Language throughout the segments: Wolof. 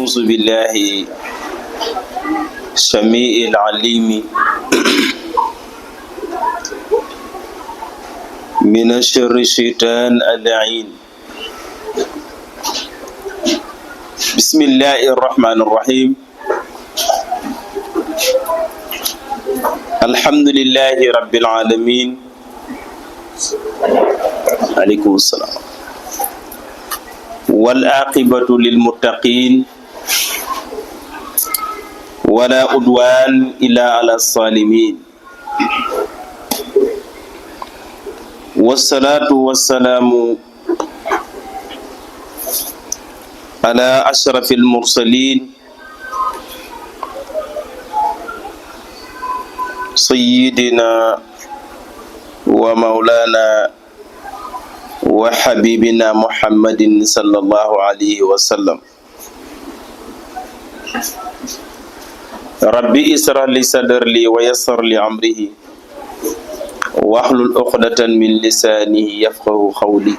أعوذ بالله السميع العليم من شر الشيطان اللعين. بسم الله الرحمن الرحيم. الحمد لله رب العالمين. عليكم السلام. والعاقبة للمتقين ولا عدوان إلا على الظالمين. والصلاة والسلام على أشرف المرسلين سيدنا ومولانا وحبيبنا محمد صلى الله عليه وسلم. ربي اسرع لي صدري ويسر لي أمره واحلل عقدة من لسانه يفقه قولي.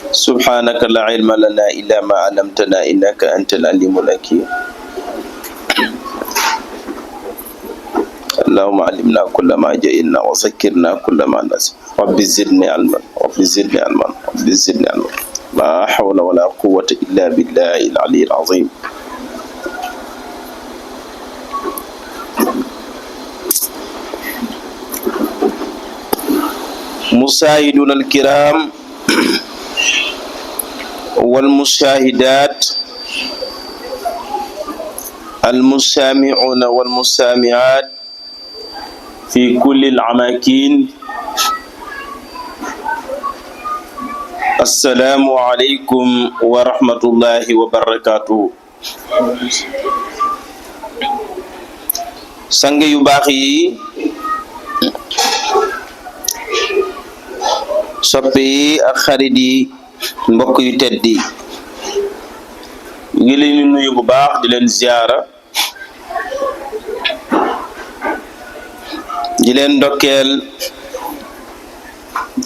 سبحانك لا علم لنا إلا ما علمتنا إنك أنت العليم الحكيم. اللهم علمنا كل ما جئنا وذكرنا كل ما نسينا رب زدني علما رب زدني علما رب زدني علما. لا حول ولا قوة إلا بالله العلي العظيم. مشاهدونا الكرام والمشاهدات المستمعون والمستمعات في كل الأماكن، السلام عليكم ورحمة الله وبركاته. sang yu baax yi, soppe yi ak xarit yi, mbokk yu tedd yi, ngi leen di nuyu bu baax di leen ziyaara, di leen ndokkeel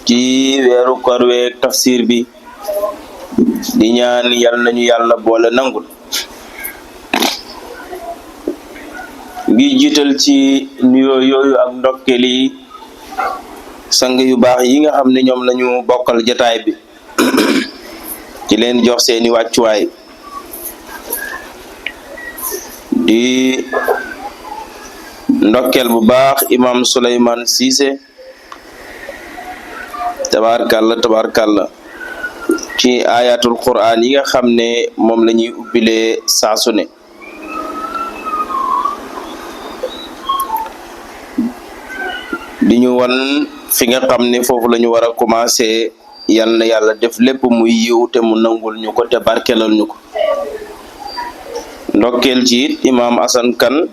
ci weeru koor week tafsir bi, di ñaan yal nañu yàlla boole nangul. ngi jiital ci nuyoo yooyu ak ndokkeel yi sang yu baax yi nga xam ne ñoom lañu bokkal jataay bi, ci leen jox seeni wàccuwaay, di ndokkeel bu baax imam Souleymane Cissé, tabaarkàlla ci ayatul Qur'an yi nga xam ne moom la ñuy ubbilee saa su ne. di ñu wan fi nga xam ne foofu la ñu war a commencé. yal na yàlla def lépp muy yiw te mu nangul ñu ko te barkelal ñu ko. ndokkeel ci it imam Assane Kane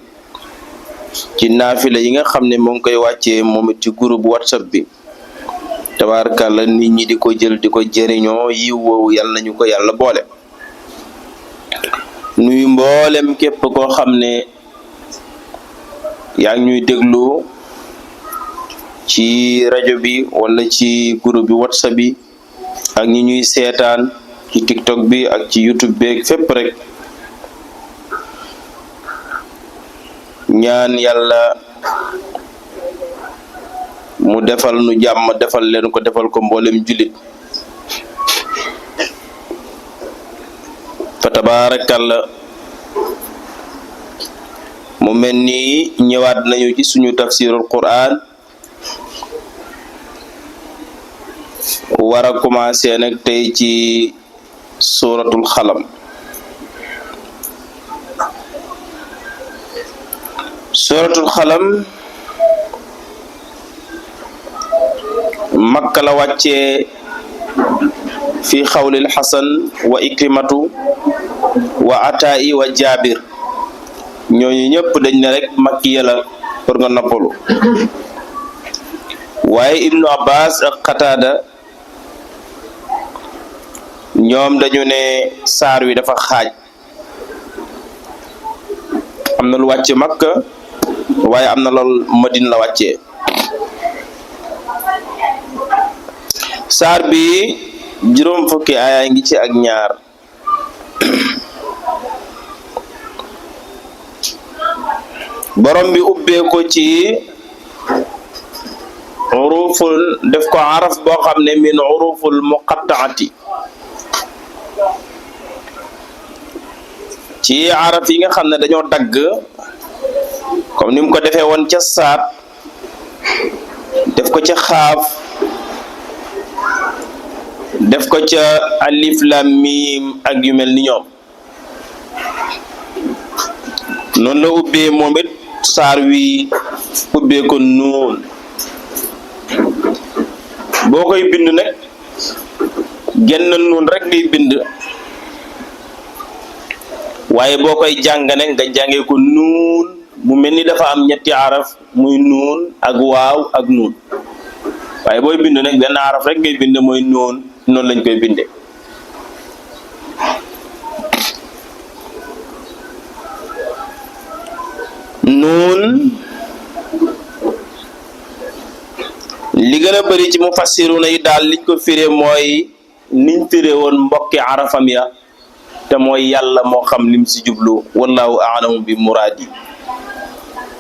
ci naafila yi nga xam ne moo ngi koy wàccee moom it ci groupe WhatsApp bi. tabaarkàlla nit ñi di ko jël di ko jëriñoo yiw woowu yal nañu ko yàlla boole. nuyu mboolem képp koo xam ne yaa ngi ñuy déglu ci rajo bi wala ci groupe bi WhatsApp bi, ak ñi ñuy seetaan ci TikTok bi ak ci YouTube bi fépp rek. ñaan yàlla mu defal nu jàmm, defal leen ko, defal ko mboolem jullit. fa tabaarakalla mu mel ni ñëwaat nañu ci suñu tafsirul Qur'an, war a commencé nag tey ci suratul xalam. suratul xalam makka la wàccee fi xawlil xasan wa ikrimatu wa ataa'i wa jaabir. ñooñu ñëpp dañ ne rek makki yàlla pour nga noppalu. waaye ibnu abbas ak qataada ñoom dañu ne saar wi dafa xaaj. am na lu wàcce makka waaye am na lool madina la wàccee. saar bi juróom fukki aaya ngi ci ak ñaar borom bi ubbee ko ci uruful def ko araf boo xam ne min uruful muqattaati ci araf yi nga xam ne dañoo dagg comme ni mu ko defee woon ca saat def ko ca xaaf def ko ca alif lam mim ak yu mel ni ñoom noonu la ubbee moom it saar wi ubbee ko nuun boo koy bind nag genn nuun rek ngay bind waaye boo koy jàng nag nga jàngee ko nuun mu mel ni dafa am ñetti araf muy nuun ak waaw ak nuun waaye booy bind nag benn araf rek ngay bind mooy nuun noonu lañ koy binde nuun li gën a bari ci mufassiruna yi daal liñ ko firé mooy niñ firé woon mbokki arafam ya te mooy yàlla moo xam lim si jublu wallahu a'lamu bi muraadi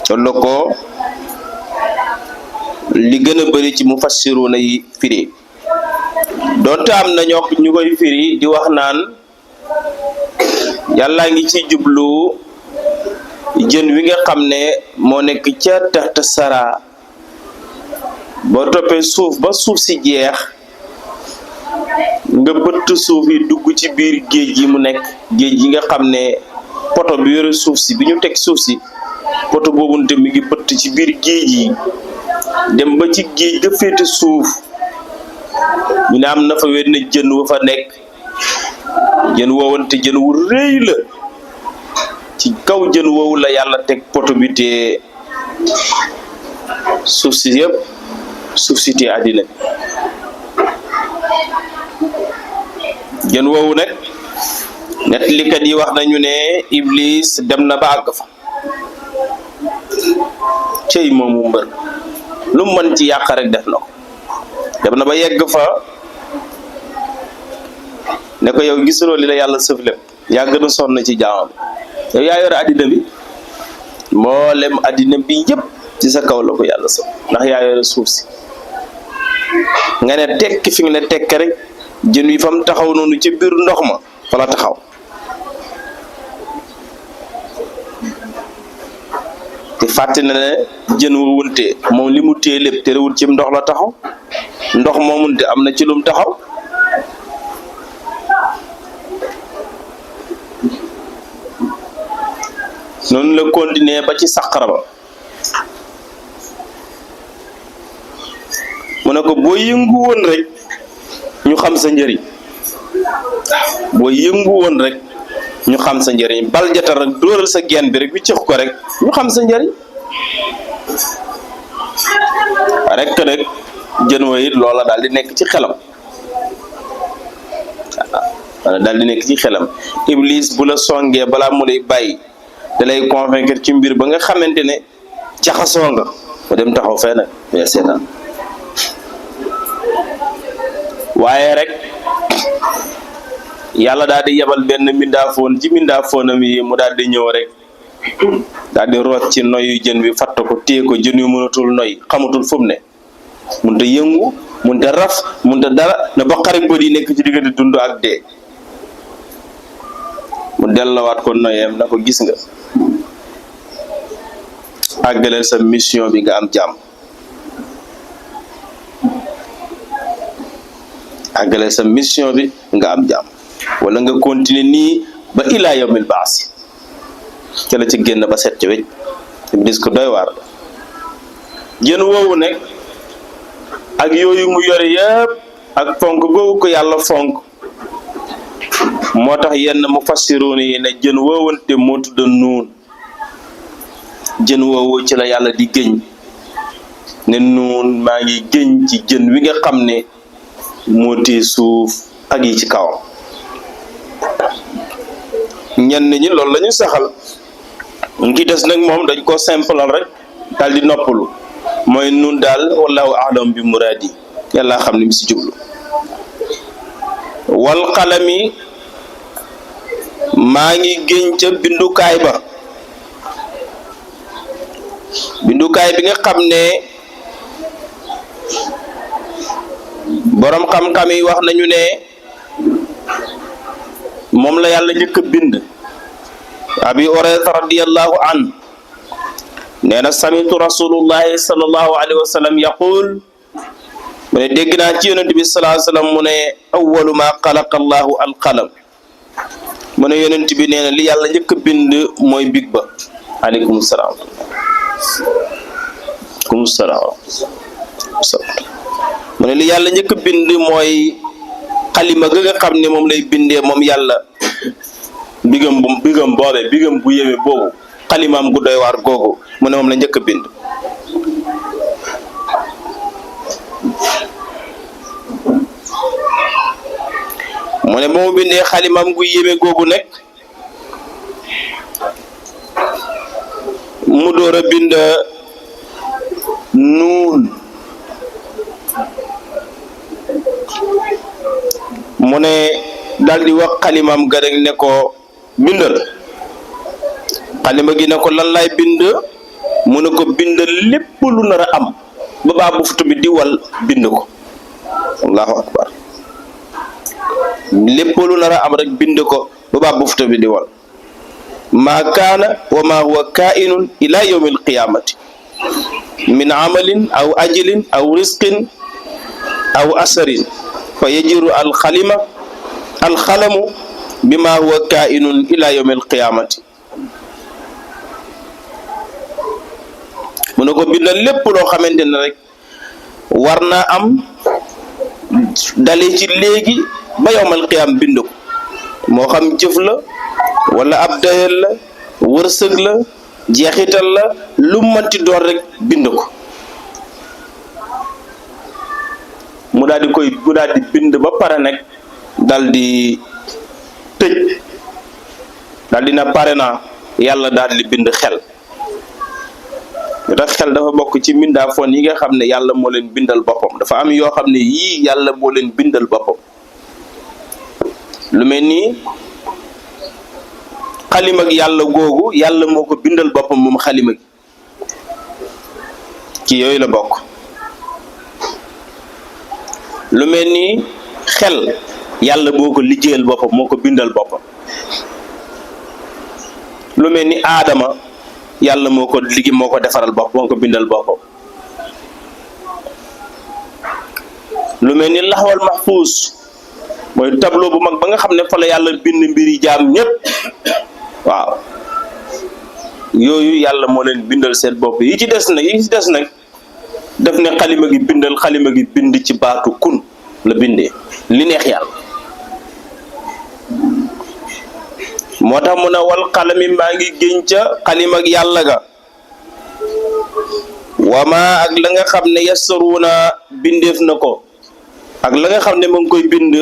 loolu ko li gën a bari ci mufassiruna yi firé doonte am na ñoo ñu koy firi di wax naan yàlla ngi ci jublu jën wi nga xam ne moo nekk ca taxta sara boo toppee suuf ba suuf si jeex nga bëtt suuf yi dugg ci biir géej gi mu nekk géej gi nga xam ne poto bi yore suuf si bi ñu teg suuf si poto boobu te mi ngi bëtt ci biir géej yi dem ba ci géej ga féete suuf ñu ne am na fa wenn jën wa fa nekk jën woowante jën wu rëy la ci kaw jën woowu la yàlla teg poto bi te suuf si yëpp suuf si te àddina jën woowu nag nettalikat yi wax nañu ne Iblis dem na ba àgg fa cey moomu mbër lu mën ci yàq rek def na ko dem na ba yegg fa ne ko yow gisuloo li la yàlla sëf lépp yaa gën a sonn ci jaamam yow yaa yore addina bi mboolem addina bi yëpp ci sa kaw la ko yàlla sëf ndax yaa yore suuf si nga ne tekk fi nga ne tekk rek jën wi fam taxaw noonu ci biir ndox ma fa la taxaw te fàtte na ne jën wu wunte moom li mu téye lépp te rewul ci ndox la taxaw ndox moo munte am na ci lum taxaw noonu la continuer ba ci saqara ba mu ne ko boo yëngu woon rek ñu xam sa njëriñ boo yëngu woon rek ñu xam sa njëriñ bal jatal rek dóoral sa geen bi rek bi cëx ko rek ñu xam sa njëriñ rek nag jën wa it loola daal di nekk ci xelam wala daal di nekk ci xelam Iblis bu la songee balaa mu lay bàyyi da lay convaincre ci mbir ba nga xamante ne jaxasoo nga mu dem taxaw fee nag mais seetaan waaye rek yàlla daal di yebal benn mbindaafoon ci mbindaafoonam yi mu daal di ñëw rek daal di root ci noyu jën wi fatt ko téye ko jën wi mënatul noy xamatul fu mu ne munta yëngu munta raf munta dara na ba xarit bët yi nekk ci diggante dund ak dee mu dellawaat ko noyeem na ko gis nga àggaleel sa mission bi nga am jàmm àggaleel sa mission bi nga am jàmm wala nga continuer nii ba ilaa yawmil baasi ca la ci génn ba set ci wecc Iblis ko doy waar jën woowu nekk ak yooyu mu yore yëpp ak fonk googu ko yàlla fonk moo tax yenn mufassiruun yi ne jën woowante moo tudd nuun jën woowu ci la yàlla di géñ ne nuun maa ngi géñ ci jën wi nga xam ne moo tee suuf ak yi ci kawam ñenn ñi loolu la ñu saxal ngi des nag moom dañ ko simplal rek daal di noppalu mooy nun daal wallahu a'lam bi muraadi yàlla xam ni mu si jublu wal qalami maa ngi géñ ca bindukaay ba bindukaay bi nga xam ne borom xam-xam yi wax nañu ne moom la yàlla njëkk a bind. abi hurayrata radiyallahu an nee na samitu rasulullahi sallallahu alayhi wa sallam yaqul mu ne dégg naa ci yonent bi sallallahu alayhi wa sallam mu ne awwalu ma xalaqa allahu alqalam mu ne yonent bi nee na li yàlla njëkk a bind mooy big ba. aleykum salaam. aleykum salaam. mu ne li yàlla njëkk a bind mooy xalima ga nga xam ne moom lay bindee moom yàlla bigam bu yéeme boobu xalimaam gu doy waar googu mu ne moom la njëkk a bind. mu ne ba mu bindee xalimaam gu yéeme googu nekk mu door a bind nuun mu ne daal di wax xalimaam ga rek ne ko bindal. xalima gi ne ko lan lay bind mu ne ko bindal lépp lu nar a am ba baa buftu bi di wal bind ko. allahu akbar. lépp lu nar a am rek bind ko ba baa buftu bi di wal. maa kaana wa maa huwa kaa'inun ila yawmi alqiyamati min amalin aw ajlin aw risqin aw asarin fa yajiru alxalamu bima huwa kaa'inun ila yawmi alqiyamati. mu ne ko bindal lépp loo xamante ne rek war naa am dale ci léegi ba yawmal qiyaam bind ko moo xam jëf la wala ab dayel la wërsëg la jeexital la lu manti doon rek bind ko. mu daal di bind ba pare nag dal di tëj daal di na pare naa yàlla daal di bind xel. ndax xel dafa bokk ci mbindaafoon yi nga xam ne yàlla moo leen bindal boppam. dafa am yoo xam ne yii yàlla moo leen bindal boppam lu mel ni xalima gi yàlla googu yàlla moo ko bindal boppam moom xalima gi ci yooyu la bokk. lu mel ni xel yàlla moo ko liggéeyal boppam moo ko bindal boppam. lu mel ni aadama yàlla moo ko liggéey moo ko defaral bopp moo ko bindal boppam. lu mel ni laxwal mahfuus mooy tableau bu mag ba nga xam ne fa la yàlla bind mbiri jaam ñépp waaw yooyu yàlla moo leen bindal seen bopp. yi ci des nag def ne xalima gi bind ci baatu kun la bindee li neex yàlla. moo tax mu ne wal xalami maa ngi géñ ca xalima ak yàlla ga wama ak la nga xam ne yassaruuna bindeef na ko ak la nga xam ne mu ngi koy bind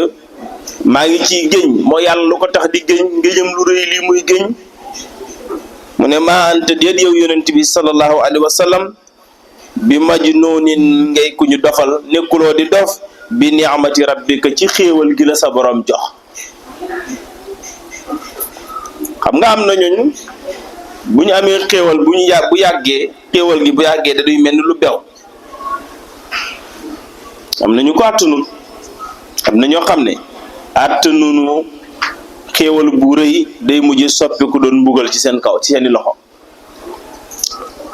maa ngi ciy géñ moo yàlla lu ko tax di géñ ngéñam lu rëy lii muy géñ. mu ne maa anta déet yow yonent bi sallallahu alayhi wa sallam bi majnuunin ngay ku ñu dofal nekkuloo di dof bi ni'mati rabbika ci xéewal gi la sa borom jox. xam nga am na ñooñu bu ñu amee xéewal bu yàggee xéewal gi bu yàggee da duy mel ni lu bew. am na ñu ko àttanul am na ñoo xam ne àttanunu xéewal bu rëy day mujj soppiku doon mbugal ci seen kaw ci seeni loxo.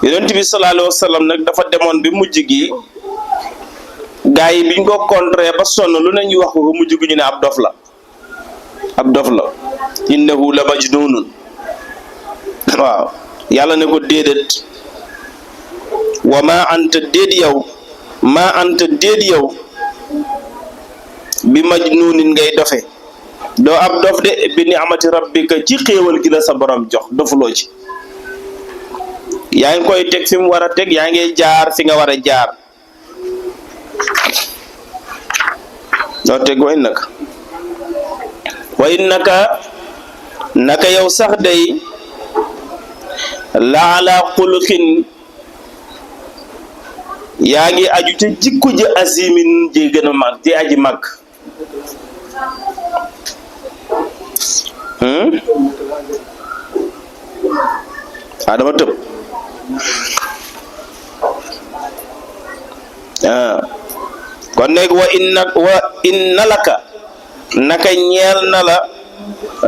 yonent bi sallallahu alayhi wa sallam nag dafa demoon bi mujj gi gaa yi biñ ko contré ba sonn lu ne ñu wax ko mujj gi ñu ne ab dof la innahu la majnunun. waaw yàlla ne ko déedéet wa ma anta déet yow bi majnunin ngay dofe doo ab dof de bi ni'mati rabbika ci xéewal gi la sa borom jox dofuloo ci. yaa ngi koy teg fi mu war a teg yaa ngi jaar fi nga war a jaar doo teg wa innaka naka yow sax day la ala xuluqin yaa ngi aju ca jikko ji azimin ji gën a mag ji aji mag dama tëb kon nekk wa inna laka naka ñeel na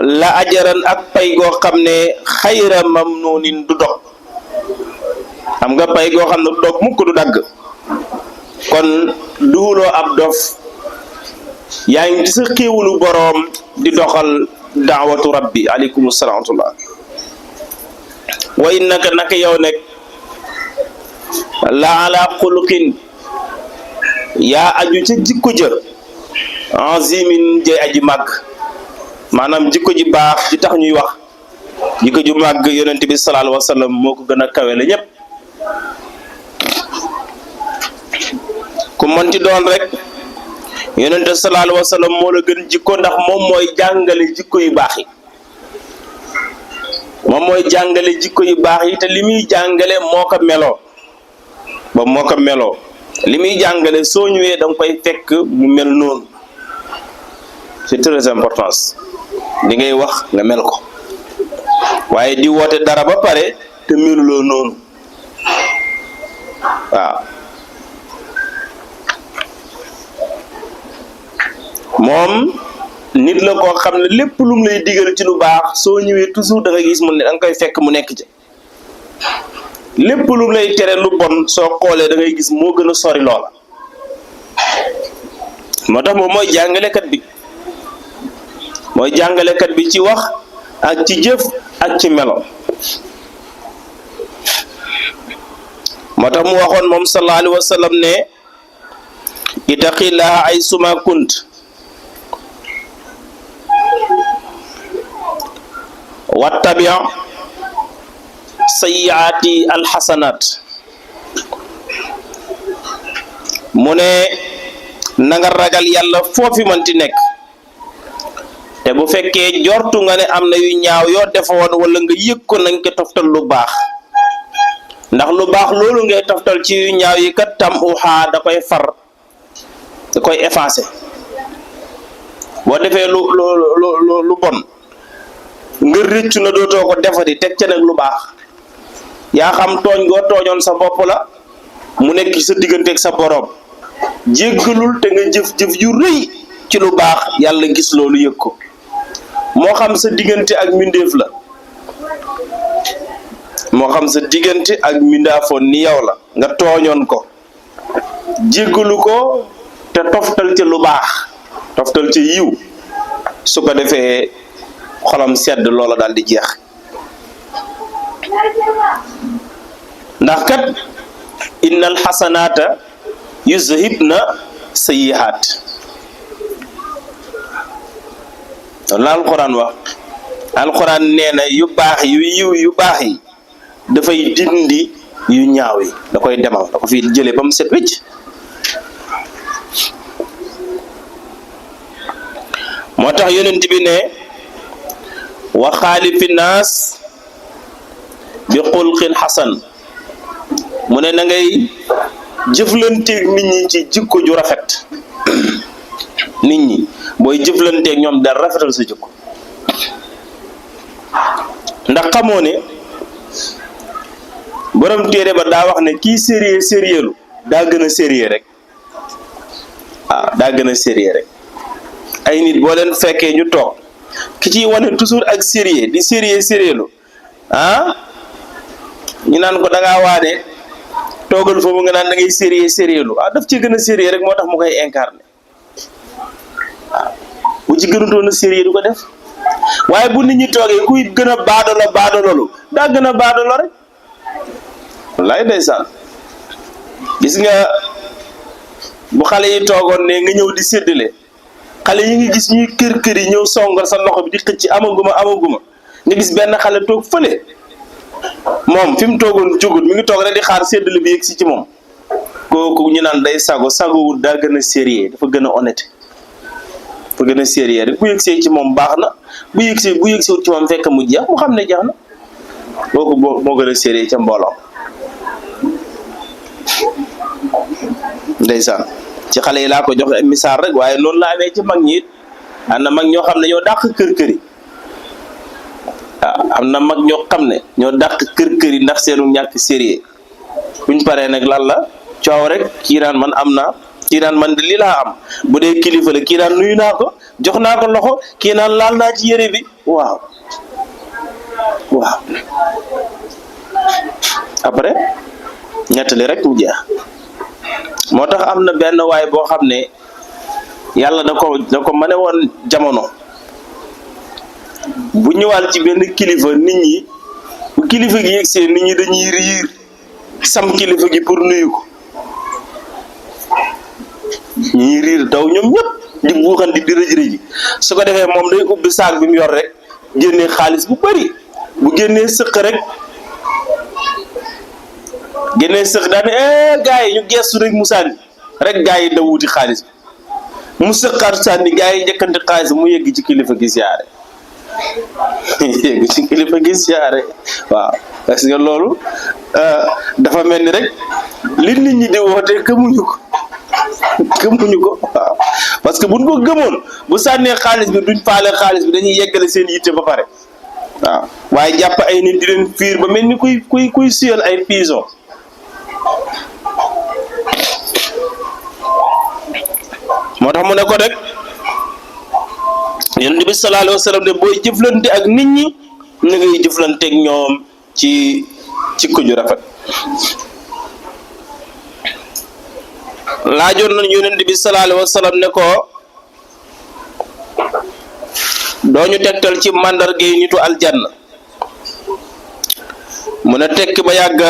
la ajaran ak pay goo xam ne xayra mamnuunin du dog xam nga pay goo xam ne du dog mukk du dagg kon duuloo ab dof yaa ngi ci sa xéewalu boroom di doxal daawatu rabbi aleykum salaam wa rahmatullah wa innaka naka yow nekk la ala xuluqin yaa aju ca jikko ja azimin jay aji màgg maanaam jikko ji baax ji tax ñuy wax jikko ju màgg yonent bi sallallahu alayhi wa sallam moo ko gën a kawe la ñépp ku mënti doon rek yonent sallallahu alayhi wa sallam moo la gën jikko ndax moom mooy jàngale jikko yu baax yi moom mooy jàngale jikko yu baax yi te li muy jàngale moo ko meloo ba moo ko meloo li muy jàngale soo ñëwee da nga koy fekk mu mel noonu c'est très important li ngay wax nga mel ko waaye di woote dara ba pare te meluloo noonu waaw moom nit la koo xam ne lépp lu mu lay digal ci lu baax soo ñëwee toujours da nga gis mu ne da nga koy fekk mu nekk ci lépp lu mu lay tere lu bon soo xoolee da ngay gis moo gën a sori loola moo tax moom mooy jàngalekat bi mooy jàngalekat bi ci wax ak ci jëf ak ci melo moo tax mu waxoon moom sallallahu alayhi wa sallam ne ittaqillaha ay suma kunt wattabi sayyiati alxasanat mu ne na nga ragal yàlla foofi manti nekk te bu fekkee jortu nga ne am na yu ñaaw yoo defoon wala nga yëg ko nañ ko toftal lu baax ndax lu baax loolu ngay toftal ci yu ñaaw yi kat tam uxaa da koy far da koy effacé boo defee lu bon nga rëccu na dootoo ko defati teg ca nag lu baax yaa xam tooñ goo tooñoon sa bopp la mu nekk ci sa digganteeg sa boroom jéggalul te nga jëf-jëf yu rëy ci lu baax yàlla gis loolu yëg ko moo xam sa diggante ak mbindeef la moo xam sa diggante ak mbindaafoon ni yow la nga tooñoon ko jéggalu ko te toftal ca lu baax toftal ca yiw su ko defee xolam sedd loola daal di jeex ndax kat innal xasanaata yuzhibna sayyi'aat la alquran wax alquran nee na yu baax yu yiw yu baax yi dafay dindi yu ñaaw yi da koy demal da ko fi jëlee ba mu set wecc moo tax yonent bi ne wa xaalifi naas bi xulqin xasan mu ne na ngay jëflanteeg nit ñi ci jikko ju rafet nit ñi booy jëflanteeg ñoom dara rafetal sa jikko ndax xamoo ne borom téere ba daa wax ne kii sérieux lu daa gën a sérieux rek waaw daa gën a sérieux rek ay nit boo leen fekkee ñu toog ki ciy wane toujours ak sérieux di sérieux lu ñu naan ko da ngaa waane toogal foofu nga naan da ngay sérieux lu daf ci gën a sérieux rek moo tax mu koy incarné waaw bu ci gënutoon a sérieux du ko def waaye bu nit ñi toogee kuy gën a baadolo daa gën a baadolo rek wallaay ndeysaan gis nga bu xale yi toogoon ne nga ñëw di séddale xale yi nga gis ñuy kër yi ñëw songal sa loxo bi di xëcc amaguma nga gis benn xale toog fële moom fi mu toogoon jógut mi ngi toog rek di xaar séddale bi yegg si ci moom kooku ñu naan day sagowul daa gën a sérieux dafa gën a honnête dafa gën a sérieux rek bu yegsee ci moom baax na bu yegsee ci moom fekk mu jeex mu xam ne jeex na kooku moo gën a sérieux ca mbooloo ndeysaan ci xale yi laa ko joxe misaal rek waaye noonu la amee ci mag ñi it am na mag ñoo xam ne ñoo dàq kër yi am na mag ñoo xam ne ñoo dàq kër yi ndax seenu ñàkk sérieux buñ paree nag lan la coow rek kii naan man am naa kii naan man lii laa am bu dee kilifa la kii naan nuyu naa ko jox naa ko loxo kii naan laal naa ci yére bi waaw après ñettali rek mu jeex. moo tax am na benn waay boo xam ne yàlla da ko mane woon jamono bu ñëwaal ci benn kilifa nit ñi bu kilifa gi yegsee nit ñi dañuy riir sam kilifa gi pour nuyu ko ñuy riir daw ñoom ñëpp di buuxandi di rëj-rëji su ko defee moom day ubbi saak bi mu yor rek génnee xaalis bu bari bu génnee sëq rek daane gaa yi ñu gestu rek mu sànni rek gaa yi daw wuti xaalis bi mu sëqaat sànni gaa yi njëkkante xaalis mu yegg ci kilifa gi siyaare waaw parce que loolu dafa mel ni rek li nit ñi di woote gëmuñu ko waaw parce que buñ ko gëmoon bu sànnee xaalis bi duñ faale xaalis bi dañuy yeggale seen yitte ba pare waaw waaye jàpp ay nit di leen fiir ba mel ni kuy suyal ay pigeon moo tax mu ne ko rek Yonent bi sallallahu alayhi wa sallam de booy jëflante ak nit ñi na ngay jëflante ak ñoom ci ko ju rafet. laajoon nañ Yonent bi sallallahu alayhi wa sallam ne ko doo ñu tegtal ci màndarga yi nitu aljanna mu ne tekk ba yàgg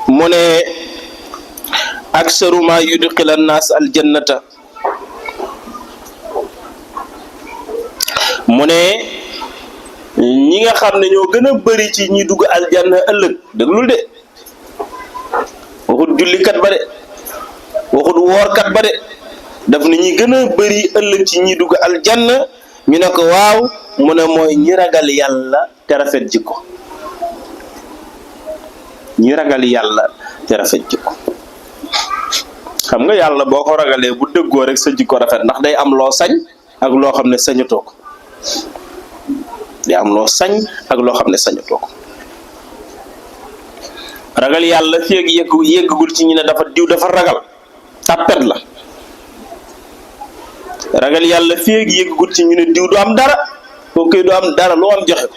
mu ne aksaru ma yudxila naas aljannata mu ne ñi nga xam ne ñoo gën a bëri ci ñi dugg aljanna ëllëg déglul de waxut jullikat ba de waxut woorkat ba de daf ne ñi gën a bëri ëllëg ci ñi dugg aljanna ñu ne ko waaw mu ne mooy ñi ragal yàlla te rafet jikko ñi ragal yàlla te rafet jikko xam nga yàlla boo ko ragalee bu dëggoo rek sa jikko rafet ndax day am loo sañ ak loo xam ne sañatoo ko day am loo sañ ak loo xam ne sañatoo ko ragal yàlla feeg yeggagul ci ñu ne dafa diw dafa ragal tàppet la ragal yàlla feeg yeggagul ci ñu ne diw du am dara koo koy du am dara loo am joxe ko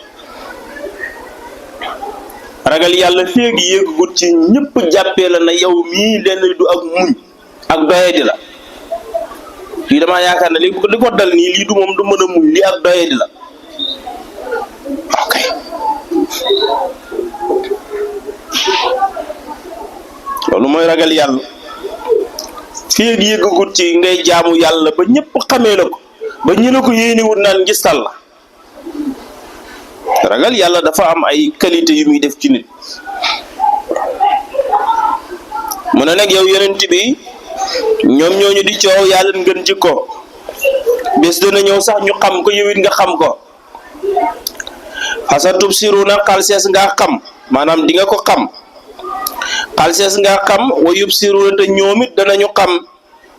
ragal yàlla feeg yeggagul ci ñëpp jàppee la na yow mii lenn du ak muñ ak doyadi la lii damaa yaakaar ne li ko dal nii lii du moom du mën a muñ lii ak doyadi la ok loolu mooy ragal yàlla feeg yëggagut ci ngay jaamu yàlla ba ñëpp xamee la ko ba ñi la ko yéenewut naan ngistal la ragal yàlla dafa am ay qualité yu muy def ci nit mu ne nag yow yonent bi ñoom ñooñu di coow yaa leen gën jikko bés dana ñëw sax ñu xam ko yow it nga xam ko asa tubsiruna xalsees nga xam maanaam di nga ko xam xalsees nga xam wa yubsiruna te ñoom it danañu xam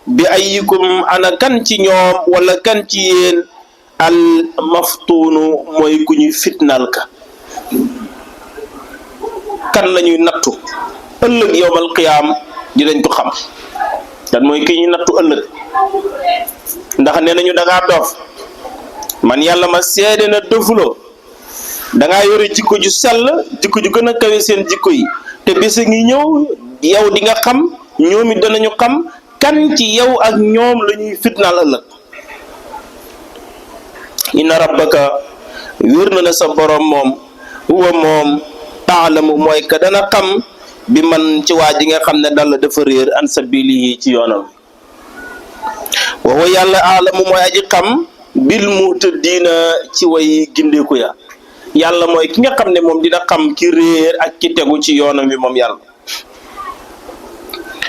bi ayikum ana kan ci ñoom wala kan ci yéen al maftuunu mooy ku ñuy fitnaal kan la ñuy nattu ëllëg yowmal qiyaam dinañ ko xam kan mooy ki ñuy nattu ëllëg ndax nee nañu dangaa dof man yàlla ma seede na dofuloo dangaa yore jikko ju sell jikko ju gën a kawe seen jikko yi te bés ngi ñëw yow di nga xam ñoom it danañu xam kan ci yow ak ñoom la ñuy fitnaal ëllëg inna rabbaka wér na ne sa borom moom huwa moom taalamu mooy ka dana xam bi man ci waa ji nga xam ne dal dafa réer an sabilihi ci yoonam wa huwa yàlla aalamu mooy aji xam bil muhtadiina ci way gindeeku ya yàlla mooy ki nga xam ne moom dina xam ki réer ak ki tegu ci yoonam wi moom yàlla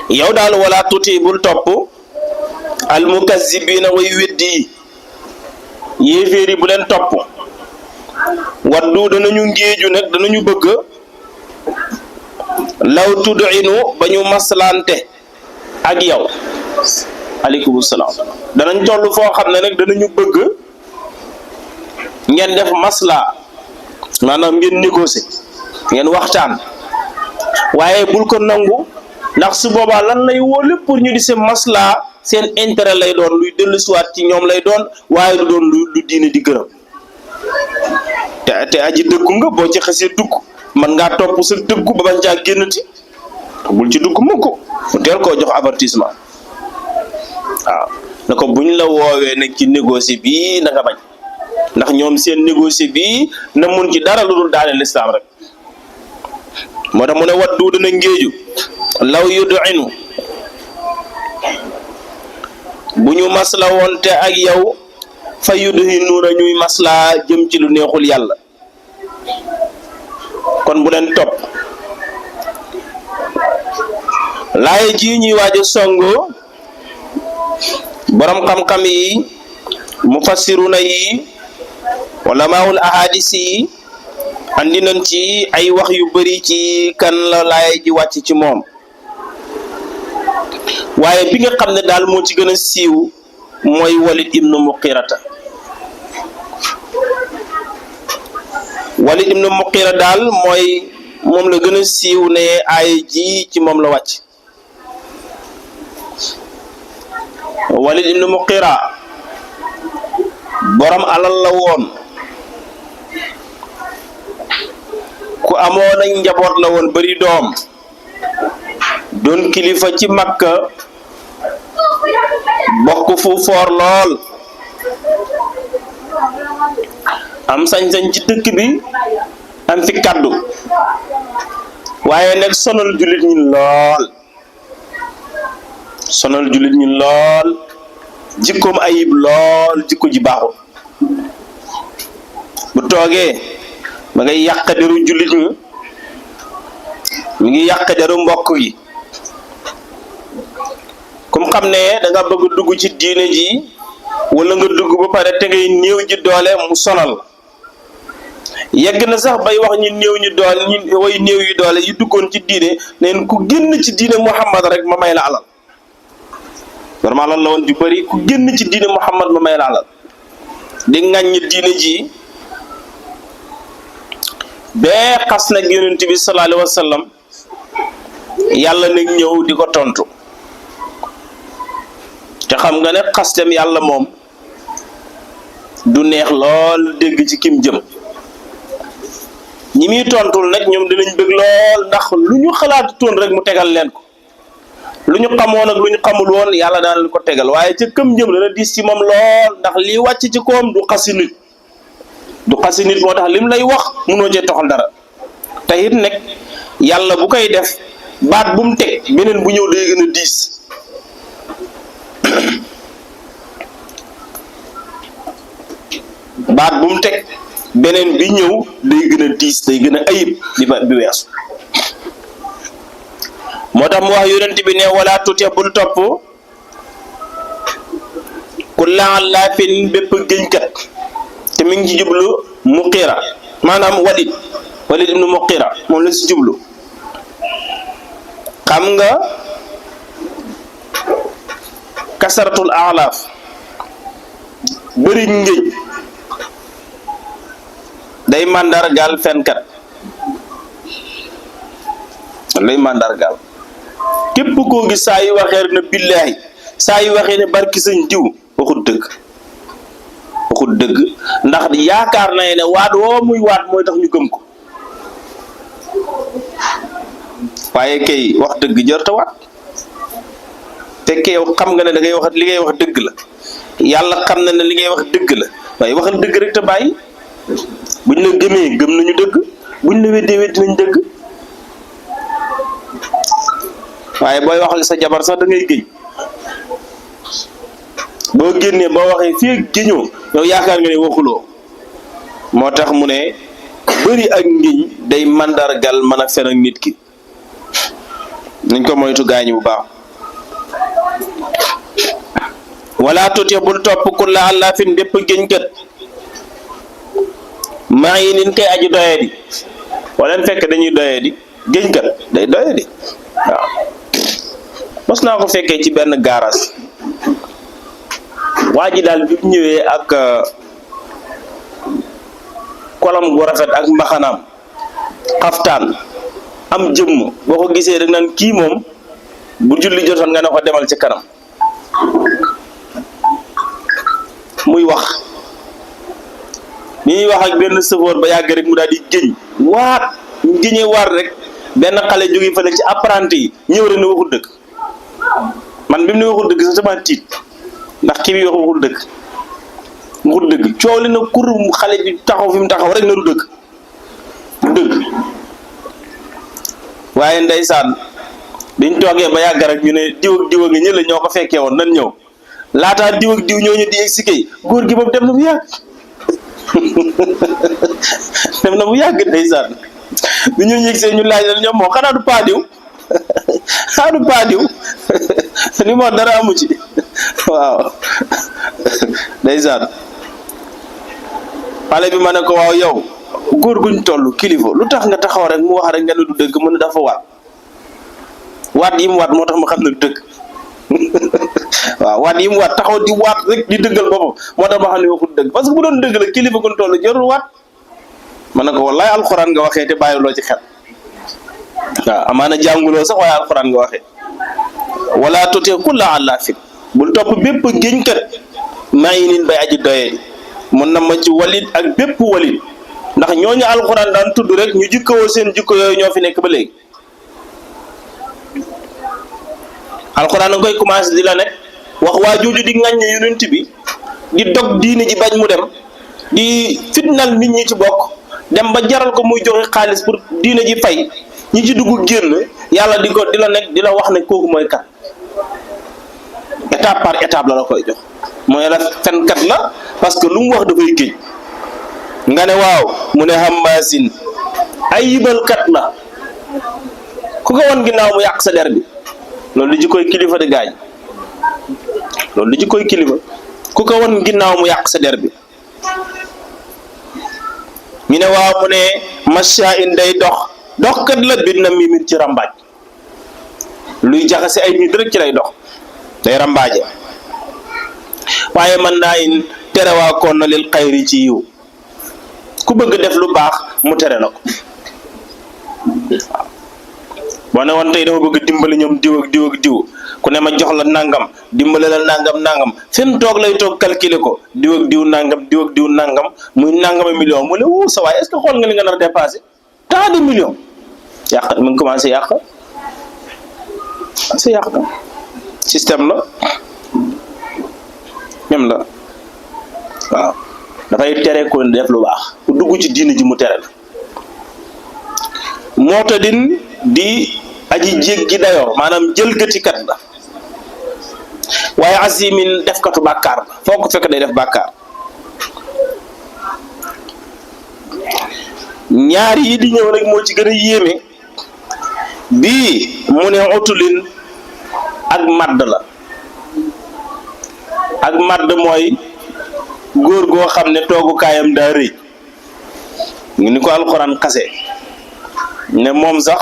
yow daal wala tuti bul topp al mukazzibiina way weddi yéeféeri bu leen topp waddu danañu ngéeju nag danañu bëgg law tud'inu ba ñu maslante ak yow aleykum salaam danañ toll foo xam ne nag danañu bëgg ngeen def masla maanaam ngeen négocier ngeen waxtaan waaye bul ko nangu ndax su boobaa lan lay woo lépp pour ñu di seen masla seen intérêt lay doon luy dellusiwaat ci ñoom lay doon waaye du doon lu diine di gërëm te aji dëggu nga boo ci xasee dugg man ngaa topp sa dëggu ba bañ caa génnati bul ci dugg mukk mu teel koo jox avertissement waaw na ko buñ la woowee nag ci négocier bii na nga bañ ndax ñoom seen négocier bii na mun ci dara lu dul daane l'islam rek moo tax mu ne waddu dana ngéeju law yud'inu bu ñu masla wonte ak yow fa yudhinuuna ñuy masla jëm ci lu neexul yàlla kon bu leen topp laaye ji ñuy waaj a songo borom xam-xam yi mufassiruna yi ulamaul ahadis yi andi nañ ci ay wax yu bari ci kan la laaye ji wàcc ci moom waaye bi nga xam ne daal moo ci gën a siiw mooy Walid ibnu Muqirata Walid ibnu Muqira daal mooy moom la gën a siiw ne ay ji ci moom la wàcc Walid ibnu Muqira borom alal la woon ku amoon ak njaboot la woon bari doom doon kilifa ci Makka bokk fu foor lool am sañ-sañ ci dëkk bi am fi kaddu waaye nag sonal jullit ñi lool jikkoom ayib lool jikko ji baaxul bu toogee ma ngay yàq deru jullit ñi mi ngi yàq deru mbokk yi comme xam ne da nga bëgg dugg ci diine ji wala nga dugg ba pare te ngay néew ji doole mu sonal yegg na sax bay wax ñi néew ñi doole ñi way néew yi doole yi duggoon ci diine neen ku génn ci diine Muhammad rek ma may la alal vraiment lan la woon ju bari ku génn ci diine Muhammad ma may la alal di ŋàññi diine ji bee xas nag yonent bi sallallahu alayhi wa sallam yàlla nag ñëw di ko tontu te xam nga ne xastem yàlla moom du neex lool dégg ci kim jëm ñi muy tontul nag ñoom dinañ bëgg lool ndax lu ñu xalaatutoon rek mu tegal leen ko lu ñu xamoon ak lu ñu xamul woon yàlla daan leen ko tegal waaye ca këm jëm dana diis ci moom lool ndax lii wàcc ci koom du xasi nit moo tax lim lay wax mënoo cee toxal dara te it nag yàlla bu koy def baat bu mu teg beneen bu ñëw day gën a diis baat bu mu teg beneen bi ñëw day gën a diis day gën a ayib bi weesu moo tax mu wax yonent bi ne wala tuti bul topp ku laafin bépp géñkat te mi ngi ci jublu Muqira maanaam Walid ibnu Muqira moom la si jublu xam nga kasaratul alaaf bëri ngéej day màndargaal fenkat lay màndargaal képp koo gis saa yu waxee na billaahi saa yu waxee ne barki sëñ diw waxut dëgg ndax yaakaar na ne waat woo muy waat mooy tax ñu gëm ko waaye kay wax dëgg jërta waat fekkee yow xam nga ne da ngay wax li ngay wax dëgg la yàlla xam na ne li ngay wax dëgg la waaye waxal dëgg rek te bàyyi buñ la gëmee gëm nañu dëgg buñ la weddee weddi nañ dëgg waaye booy waxal sa jabar sax da ngay géñ boo génnee boo waxee fii géñoo yow yaakaar nga ne waxuloo moo tax mu ne bëri ak ngiñ day mandargal mën a fen ak nit ki nañ ko moytu gaañi bu baax wala tuti bul topp kulla allaafin bépp géñkat maa yi nin koy aji doye di wala fekk dañuy doye di géñkat day doye di waaw mos naa ko fekkee ci benn gaaraas waa ji daal bi ñëwee ak kolam gu rafet ak mbaxanaam xaftaan am jëmm boo ko gisee rek naan kii moom bu julli jotoon nga ne ko demal ci kanam muy wax ni ñuy wax ak benn sëfoor ba yàgg rek mu daal di géñ waat ñu géñee waat rek benn xale jóge fële ci apprenti yi ñëw rek ne waxul dëgg man bi mu ne waxul dëgg sax sama tiit ndax kii bi waxul dëgg coow li na kur xale bi taxaw fi mu taxaw rek na du dëgg waaye ndeysaan biñ toogee ba yàgg rek ñu ne diw ak diw ngi ñëla ñoo ko fekkee woon nan ñëw laataa diw ak diw ñooñu di expliqué góor gi moom dem na bu yàgg dem na bu yàgg ndeysaan bi ñu yëgsee ñu laaj la ñoom moo xanaa du paadiw li moo dara amu ci waaw ndeysaan xale bi ma ne ko waaw yow góor guñ toll kilifa lu tax nga taxaw rek mu wax rek nga ne du dëgg mu ne dafa waat yi mu waat moo tax ma xam ne du dëgg waaw waat yi mu waat taxaw di waat rek di dëggal boppam moo tax ma xam ne waxul dëgg parce que bu doon dëgg la kilifa guñ toll jarul waat ma ne ko wallaay alxuraan nga waxee te bàyyiloo ci xel waaw amaana jànguloo sax waaye alxuraan nga waxee wala tuti kulla allaafin bul topp bépp géñkat maayinin bay aji doyee mun na ma ci walit ak bépp walit ndax ñooñu alxuraan daan tudd rek ñu jikkawoo seen jikko yooyu ñoo fi nekk ba léegi alxuraan nga koy commencé di la ne wax waa jooju di ŋàññ yonent bi di dog diine ji bañ mu dem di fitnal nit ñi ci bokk dem ba jaral ko muy joxe xaalis pour diine ji fay ñi ci dugg génn yàlla di la nekk di la wax ne kooku mooy kat étape par étape la koy jox mooy la fenkat la parce que lu mu wax dafay géej nga ne waaw mu ne hammaasin ay yibalkat la ku ko wan ginnaaw mu yàq sa der bi loolu di ji koy kilifa di gaañ loolu di ji koy kilifa ku ko wan ginnaaw mu yàq sa der bi ñu ne waaw mu ne masha in day doxkat la bi na mi ci rambaaj luy jaxase ay nit rek ci lay dox day rambaaje waaye man naa in terewaa koon na lil xayri ci yiw ku bëgg def lu baax mu tere la ko boo ne woon tey dama bëgg dimbali ñoom diw ak diw ak diw ku ne ma jox la nangam dimbali la nangam fi mu toog lay toog calculer ko diw ak diw nangam muy nangami million mu ne wuu sa waay est-ce que xool nga li nga nar a dépassé tant de millions yàq mu ngi commencé yàq système la même la waaw dafay tere ko def lu baax ku dugg ci diine ji mu tere la moo tadin di aji jéggi dayoo maanaam jëlgatikat la waaye asimin defkatu bàkkaar la foo ko fekk day def bàkkaar ñaar yi di ñëw rek moo ci gën a yéeme bii mu ne utulin ak madd la ak madd mooy góor goo xam ne toogukaayam daa rëy ngi ni ko alxuraan xase ne moom sax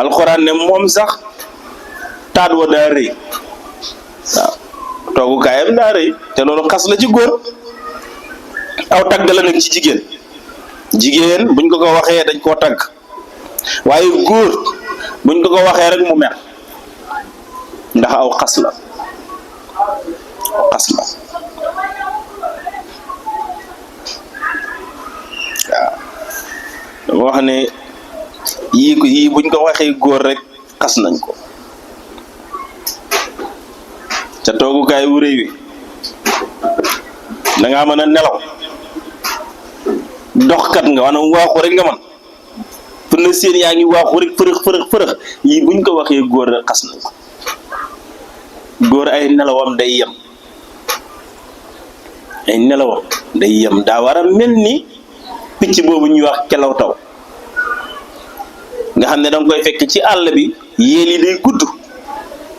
alxuraan ne moom sax taat wa daa rëy waaw toogukaayam daa rëy te loolu xas la ci góor aw tagg la nag ci jigéen buñ ko waxee dañ koo tagg waaye góor buñ ko waxee rek mu mer ndax aw xas la waaw dama wax ne yii buñ ko waxee góor rek xas nañ ko ca toogukaay wu réew wi da ngaa mën a nelaw doxkat nga maanaam waaxu rek nga man pour na seen yaa ngi waaxu rek fërëx yii buñ ko waxee góor rek xas nañ ko góor ay nelawam day yem daa war a mel ni picc boobu ñuy wax kelaw taw nga xam ne danga koy fekk ci àll bi yéel yi day gudd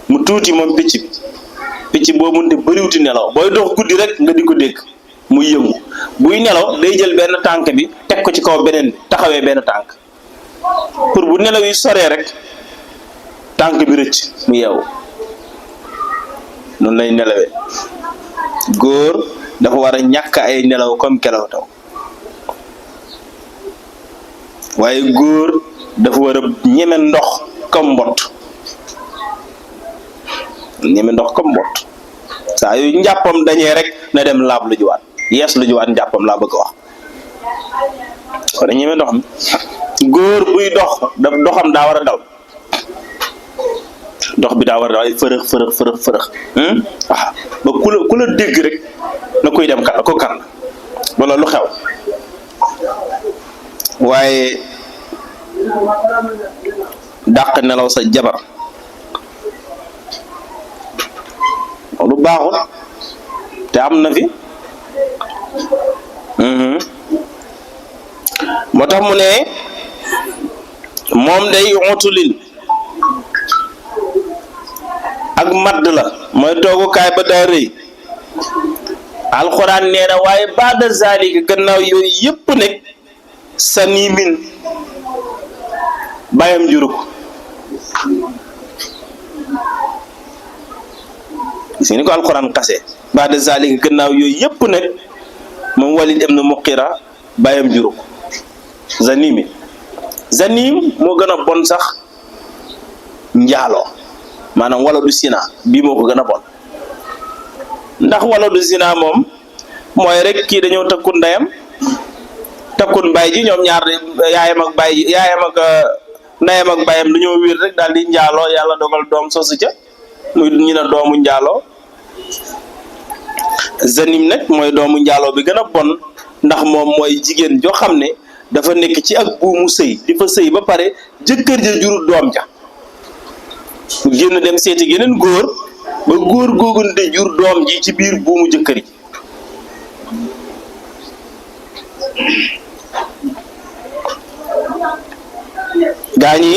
mu tuuti moom picc boobu nte bëriwuti nelaw booy dox guddi rek nga di ko dégg muy yëngu buy nelaw day jël benn tànk bi teg ko ci kaw beneen bi taxawee benn tànk pour bu nelaw yi soree rek tànk bi rëcc mu yeewu noonu lay nelawee góor dafa war a ñàkk ay nelaw comme kelaw taw waaye góor dafa war a ñeme ndox comme mbott ñeme ndox comme mbott saa yu njàppam dañee rek na dem laab lu juwaat yees lu juwaat njàppam laa bëgg a wax kon ñeme ndox mi góor buy dox doxam daa war a daw dox bi daa war a daw ay fërëx ba ku la dégg rek na koy dem kan ko kan wala lu xew waaye dàq nelaw sa jabar lu baaxul te am na fi moo tax mu ne moom day utulin ak madd la mooy toogukaay ba daa rëy alxuraan nee na waaye baada zalika gannaaw yooyu yëpp nekk sanimin bàyyam juruk gis ni ko alxuraan xase baada zalika gannaaw yooyu yëpp nekk moom Walid ibn Muqira bàyyam juruk zanim moo gën a bon sax njaaloo maanaam wala du sina bii moo ko gën a bon ndax wala du sina moom mooy rek kii dañoo takkun ndeyam takkun baay ji ñoom ñaar yaayam ak ndeyam ak baayam dañoo wér rek daal di njaaloo yàlla dogal doom sosu ca muy ñu ne doomu njaaloo zanim nag mooy doomu njaaloo bi gën a bon ndax moom mooy jigéen joo xam ne dafa nekk ci ak buumu sëy di fa sëy ba pare jëkkër ja juru doom ja mu génn dem seeti geneen góor ba góor googu de jur doom ji ci biir buumu jëkkër yi gaañi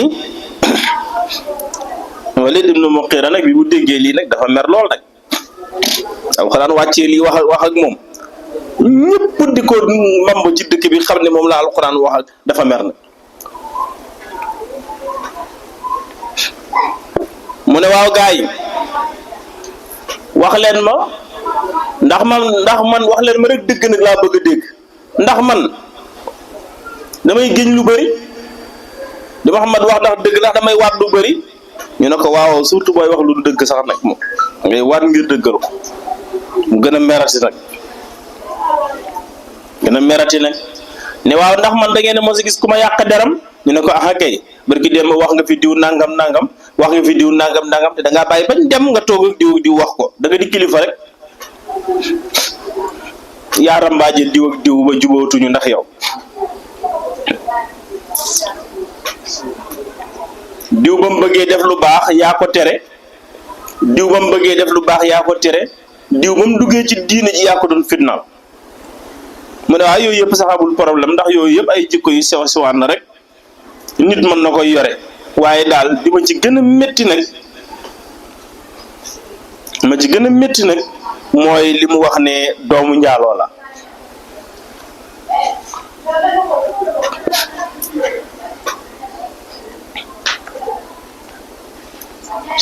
Walid ibn Muqira nag bi mu déggee lii nag dafa mer lool nag alxuraan wàccee lii wax ak moom ñëpp di ko mamb ci dëkk bi xam ne moom la alxuraan wax ak dafa mer nag mu ne waaw gaay wax leen ma ndax man wax leen ma rek dëgg nag laa bëgg a dégg ndax man damay géñ lu bëri di Muhammad wax ndax dëgg ndax damay waat lu bëri ñu ne ko waaw surtout booy wax lu du dëgg sax nag moom ngay waat ngir dëggal ko mu gën a merati nag ne waaw ndax man da ngeen ne mos a gis ku ma yàq deram ñu ne ko ah kay barki dem wax nga fi diw nangam wax nga fi diw nangam te da ngaa bàyyi bañ dem nga toog ak diw wax ko da nga di kilifa rek yaa rambaaje diw ak diw ba jubootuñu ndax yow diw ba mu bëggee def lu baax yaa ko tere diw ba mu bëggee def lu baax yaa ko tere diw ba mu duggee ci diina ji yaa ko doon fitnaal mu ne waaw yooyu yëpp sax amul problème ndax yooyu yëpp ay jikko yu sew sewaan na rek nit mën na koy yore waaye daal di ma ci gën a métti nag mooy li mu wax ne doomu njaaloo la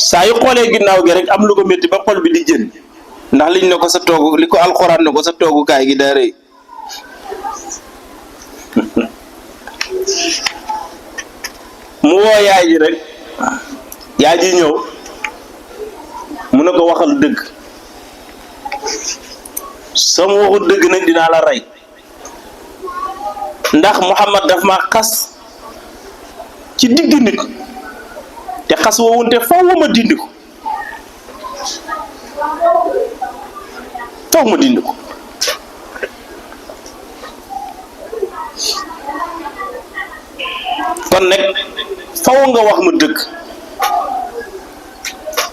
saa yu xoolee ginnaaw gi rek am lu ko métti ba xol bi di jën ndax liñ ne ko sa toogu li ko alxuraan ne ko sa toogukaay gi daa rëy mu woo yaay ji rek yaay ji ñëw mu ne ko waxal dëgg sama waxu dëgg nag dinaa la rey ndax Muhammad daf ma xas ci digg nit te xas woowunte faw ma dindi ko kon nag faw nga wax ma dëgg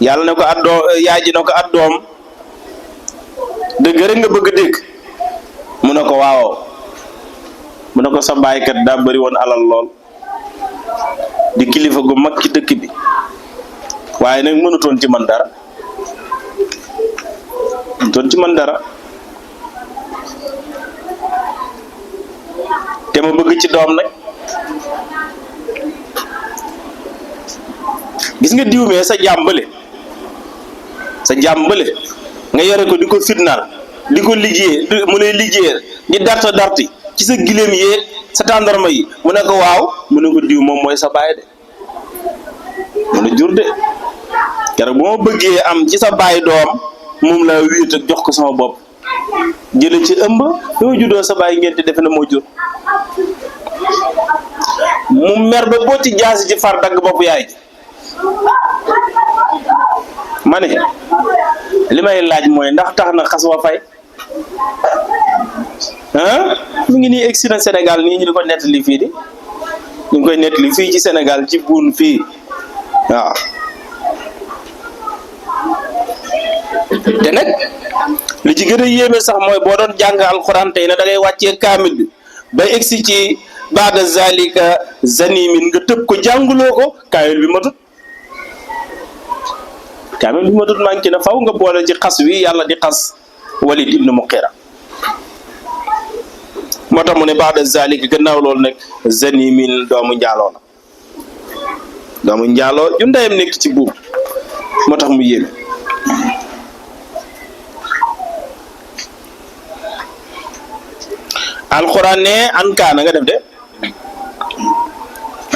yàlla ne ko addoom yaay ji ne ko addoom dëgg rek nga bëgg dégg mu ne ko waaw mu ne ko sa baaykat daa bari woon alal lool di kilifa gu mag ci dëkk bi waaye nag mënutoon ci man dara te ma bëgg ci doom nag gis nga diwmee sa jàmbale nga yore ko di ko fitnaal di ko liggéey mu lay liggéeyal di darti ci sa gileem yeeg sa tàndarma yi mu ne ko waaw mu ne ko diw moom mooy sa baay de mu ne jur de keroog bu ma bëggee am ci sa baay doom moom laa wéet ak jox ko sama bopp jële ci ëmb bi ma juddoo sa baay ngeen te defe na moo jur mu mer ba boo ci jaasi ci far dagg bopp yaay ji ma ne li may laaj mooy ndax tax na xas wa fay mu ngi nii egsi na Sénégal nii ñu di ko nettali fii di ñu ngi koy nettali fii ci Sénégal ci buun fii waaw te nag li ci gën a yéeme sax mooy boo doon jàng alxuraan tey na da ngay wàccee kaamil bi ba egsi ci baada zalika zanimin nga tëb ko jànguloo ko kaamil bi matut manqué na faw nga boole ci xas wi yàlla di xas Walid ibnu Muqira moo tax mu ne baada zalika gannaaw loolu nag zanimin doomu njaaloo la doomu njaaloo ju ndeyam nekk ci buum moo tax mu yéeme alxuraan ne an kaana nga def de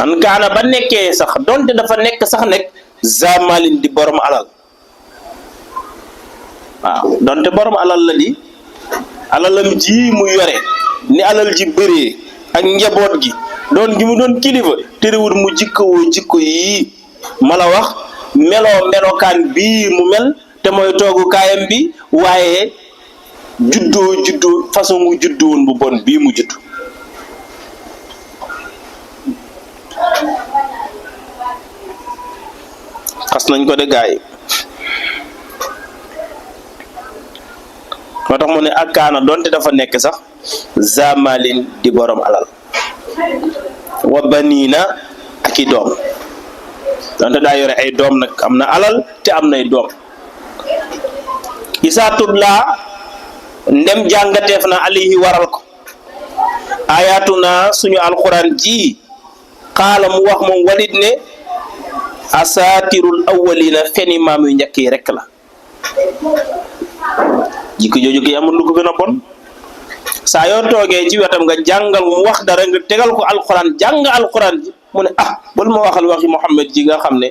an kaana ba nekkee sax donte dafa nekk sax nekk zamalin di borom alal waaw donte borom alal la di alalam ji mu yore ni alal ji bëree ak njaboot gi doon gi mu doon kilifa terewul mu jikkowoo jikko yi ma la wax melokaan bii mu mel te mooy toogu kaayam bi waaye juddoo façon mu juddoon bu bon bii mu judd xas nañ ko de gaay moo tax mu ne ak kaana donte dafa nekk sax zamalin di borom alal wa baniina ak i doom donte daa yore ay doom nag am na alal te am nay doom isaa tutlaa ndem jàngateef na alayhi waral ko ayatuna suñu alquran ji xaala mu wax moom Walid ne asatirul awwalina feni maam yu njëkk yi rek la jikko jooju gi amul lu ko gën a bon saa yoo toogee ci wetam nga jàngal mu wax dara nga tegal ko alquran jàng alquran ji mu ne bul ma waxal waxi Muhammad ji nga xam ne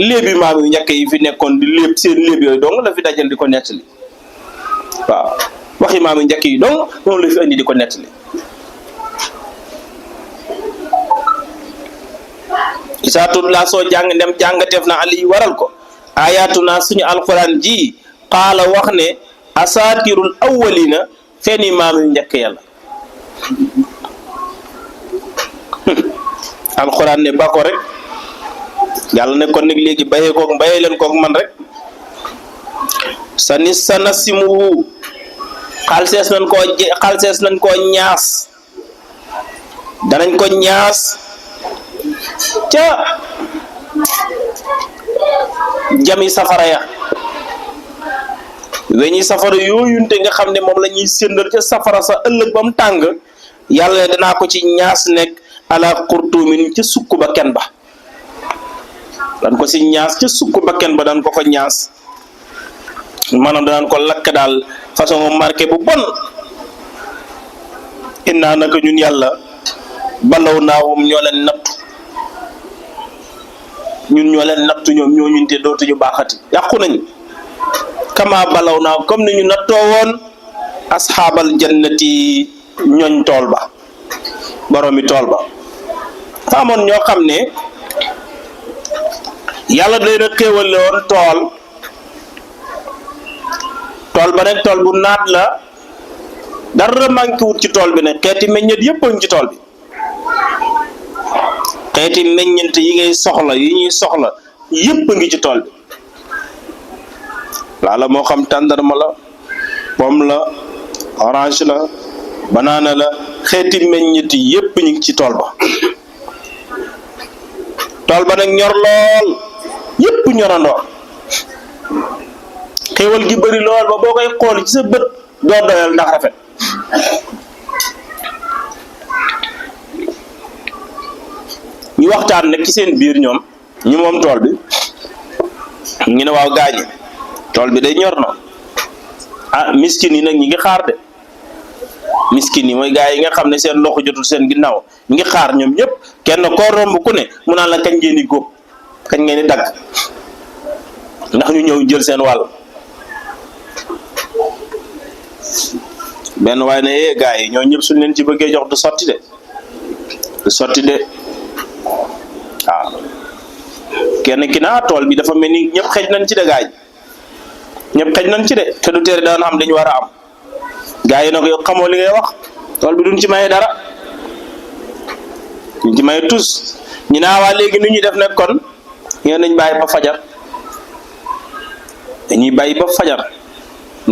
léebi maam yu njëkk yi fi nekkoon di léeb seen léeb yooyu dong la fi dajal di ko nettali waaw waxi maam yu njëkk yi dong moom la fi indi di ko nettali isaatut laa soo jàng ndem jàngateef na ali waral ko ayatuna suñu alquran ji qaala wax ne asatirul awwalina feni maam yu njëkk yàlla alquran ne ba ko rek yàlla ne kon nag léegi bayee leen koog man rek sa nasimuhu xalsees nañ koo ñaas danañ ko ñaas ca jami safara ya weñi safara yooyunte nga xam ne moom la ñuy séndal ca safara sa ëllëg ba mu tàng yàlla ne danaa ko ci ñaas nekk ala xurtumin ca sukk ba ken ba dan ko ci ñaas ca sukk ba ken ba dan ko ñaas maanaam danaan ko lakk daal façon marqué bu bon innaa naka ñun yàlla balaw naawum ñoo leen nattu ñoom ñoo ñunte dootuñu baaxati yàqu nañ kama balaw naaw comme ni ñu nattoo woon asxaabal jannati ñooñ tool ba boroomi tool ba fa amoon ñoo xam ne yàlla day na xéewale woon tool ba nag tool bu naat la dara manqué wut ci tool bi nag xeeti meññeet yëpp a ngi ci tool bi xeeti meññeent yi ngay soxla yi ñuy soxla yëpp a ngi ci tool bi laala moo xam tàndarma la pomme la orange la banana la xeeti meññeent yëpp ñu ngi ci tool ba nag ñor lool yëpp ñorandoo xéewal gi bëri lool ba boo koy xool ci sa bët doo doyal ndax rafet ñu waxtaan nag ci seen biir ñoom ñu moom tool bi ñu ne waaw gaañi tool bi day ñor na miskin yi nag ñi ngi xaar de miskin yi mooy gaa yi nga xam ne seen loxo jotul seen ginnaaw ñu ngi xaar ñoom ñëpp kenn koo romb ku ne mu naan la kañ ngeen di góob kañ ngeen di dagg ndax ñu ñëw jël seen wàll. benn waaye ne gaa yi ñoo ñëpp suñ leen ci bëggee jox du sotti de waaw kenn ki naa tool bi dafa mel ni ñëpp xëj nañ ci de gaa yi ñëpp xëj nañ ci de te du tere daan xam dañu war a am gaa yi na ko yow xamoo li ngay wax tool bi duñ ci maye dara duñ ci maye tus ñu naa waa léegi nu ñuy def nag kon ngeen nañ bàyyi ba fajar dañuy bàyyi ba fajar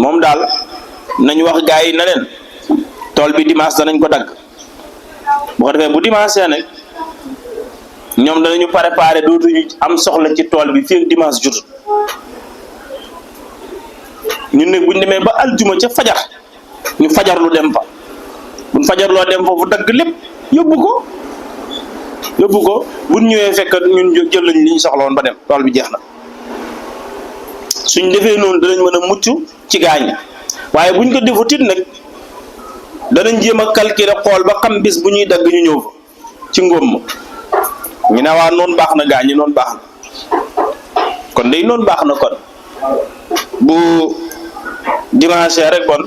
moom daal nañ wax gaa yi na leen tool bi dimanche danañ ko dagg bu ko defee bu dimanche nag ñoom danañu préparer dootuñu am soxla ci tool bi fii ak dimanche jotut ñun nag buñ demee ba aljuma ca fajar ñu fajar lu dem fa buñ fajar loo dem foofu dagg lépp yóbbu ko buñ ñëwee fekk ñun jël lañ li ñu soxla woon ba dem tool bi jeex na suñ defee noonu danañ mën a mucc ci gaañ waaye buñ ko defutit nag danañ jéem a calculer xool ba xam bis bu ñuy dagg ñu ñëw fa ci ngóom ma ñu ne waa noonu baax na gaañ ñi noonu baax na kon day noonu baax na kon bu dimanche rek bon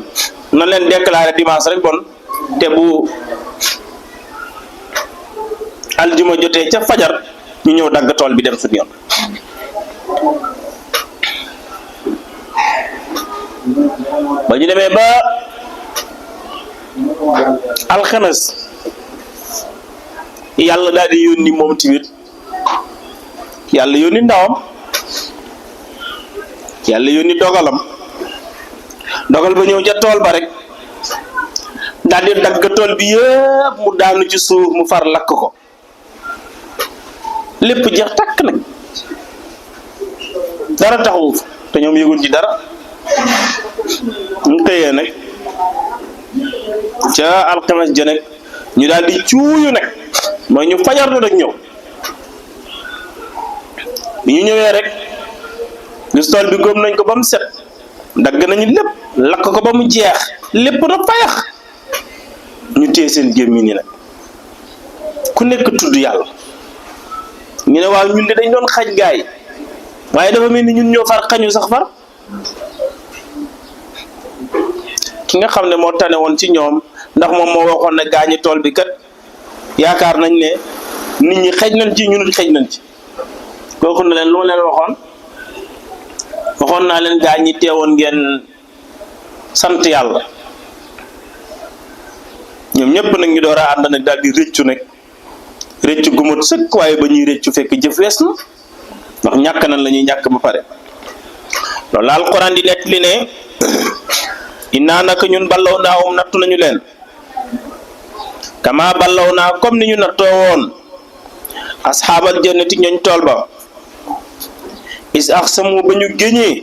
na leen déclarer dimanche rek bon te bu aljuma jotee ca fajar ñu ñëw dagg tool bi dem suñu yoon. ba ñu demee ba alxames yàlla daal di yónni moom tamit yàlla yónni ndawam yàlla yónni dogal ba ñëw ca tool ba rek daal di dagg tool bi yëpp mu daanu ci suuf mu far lakk ko lépp jeex takk nag dara taxawu te ñoom yëguñ ci dara ñu xëyee nag ca alxames ja nag ñu daal di cuuyu nag mooy ñu fajarlu nag ñëw bi ñu ñëwee rek gis tool bi góob nañ ko ba mu set dagg nañu lépp lakk ko ba mu jeex lépp na fayax ñu téye seen gémmiñ ni nag ku nekk tudd yàlla ñu ne waaw ñun de dañ doon xañ gaay waaye dafa mel ni ñun ñoo far xañu sax far ki nga xam ne moo tane woon ci ñoom ndax moom moo waxoon ne gaañi tool bi kat yaakaar nañ ne nit ñi xëj nañ ci ñun xëj nañ ci kooku na leen lu ma leen waxoon naa leen gaañi teewoon ngeen sant yàlla ñoom ñëpp nag ñu door a ànd nag daal di rëccu nag rëccu gu mot sëkk waaye ba ñuy rëccu fekk jëf wees na ndax ñàkk nañ la ñuy ñàkk ba pare loolu la alquran di nekk li ne innaa naka ñun ballaw naahum nattu nañu leen kama ballaw naa comme ni ñu nattoo woon asxaabal jannati ñooñ tool ba is aqsamu ba ñu géñee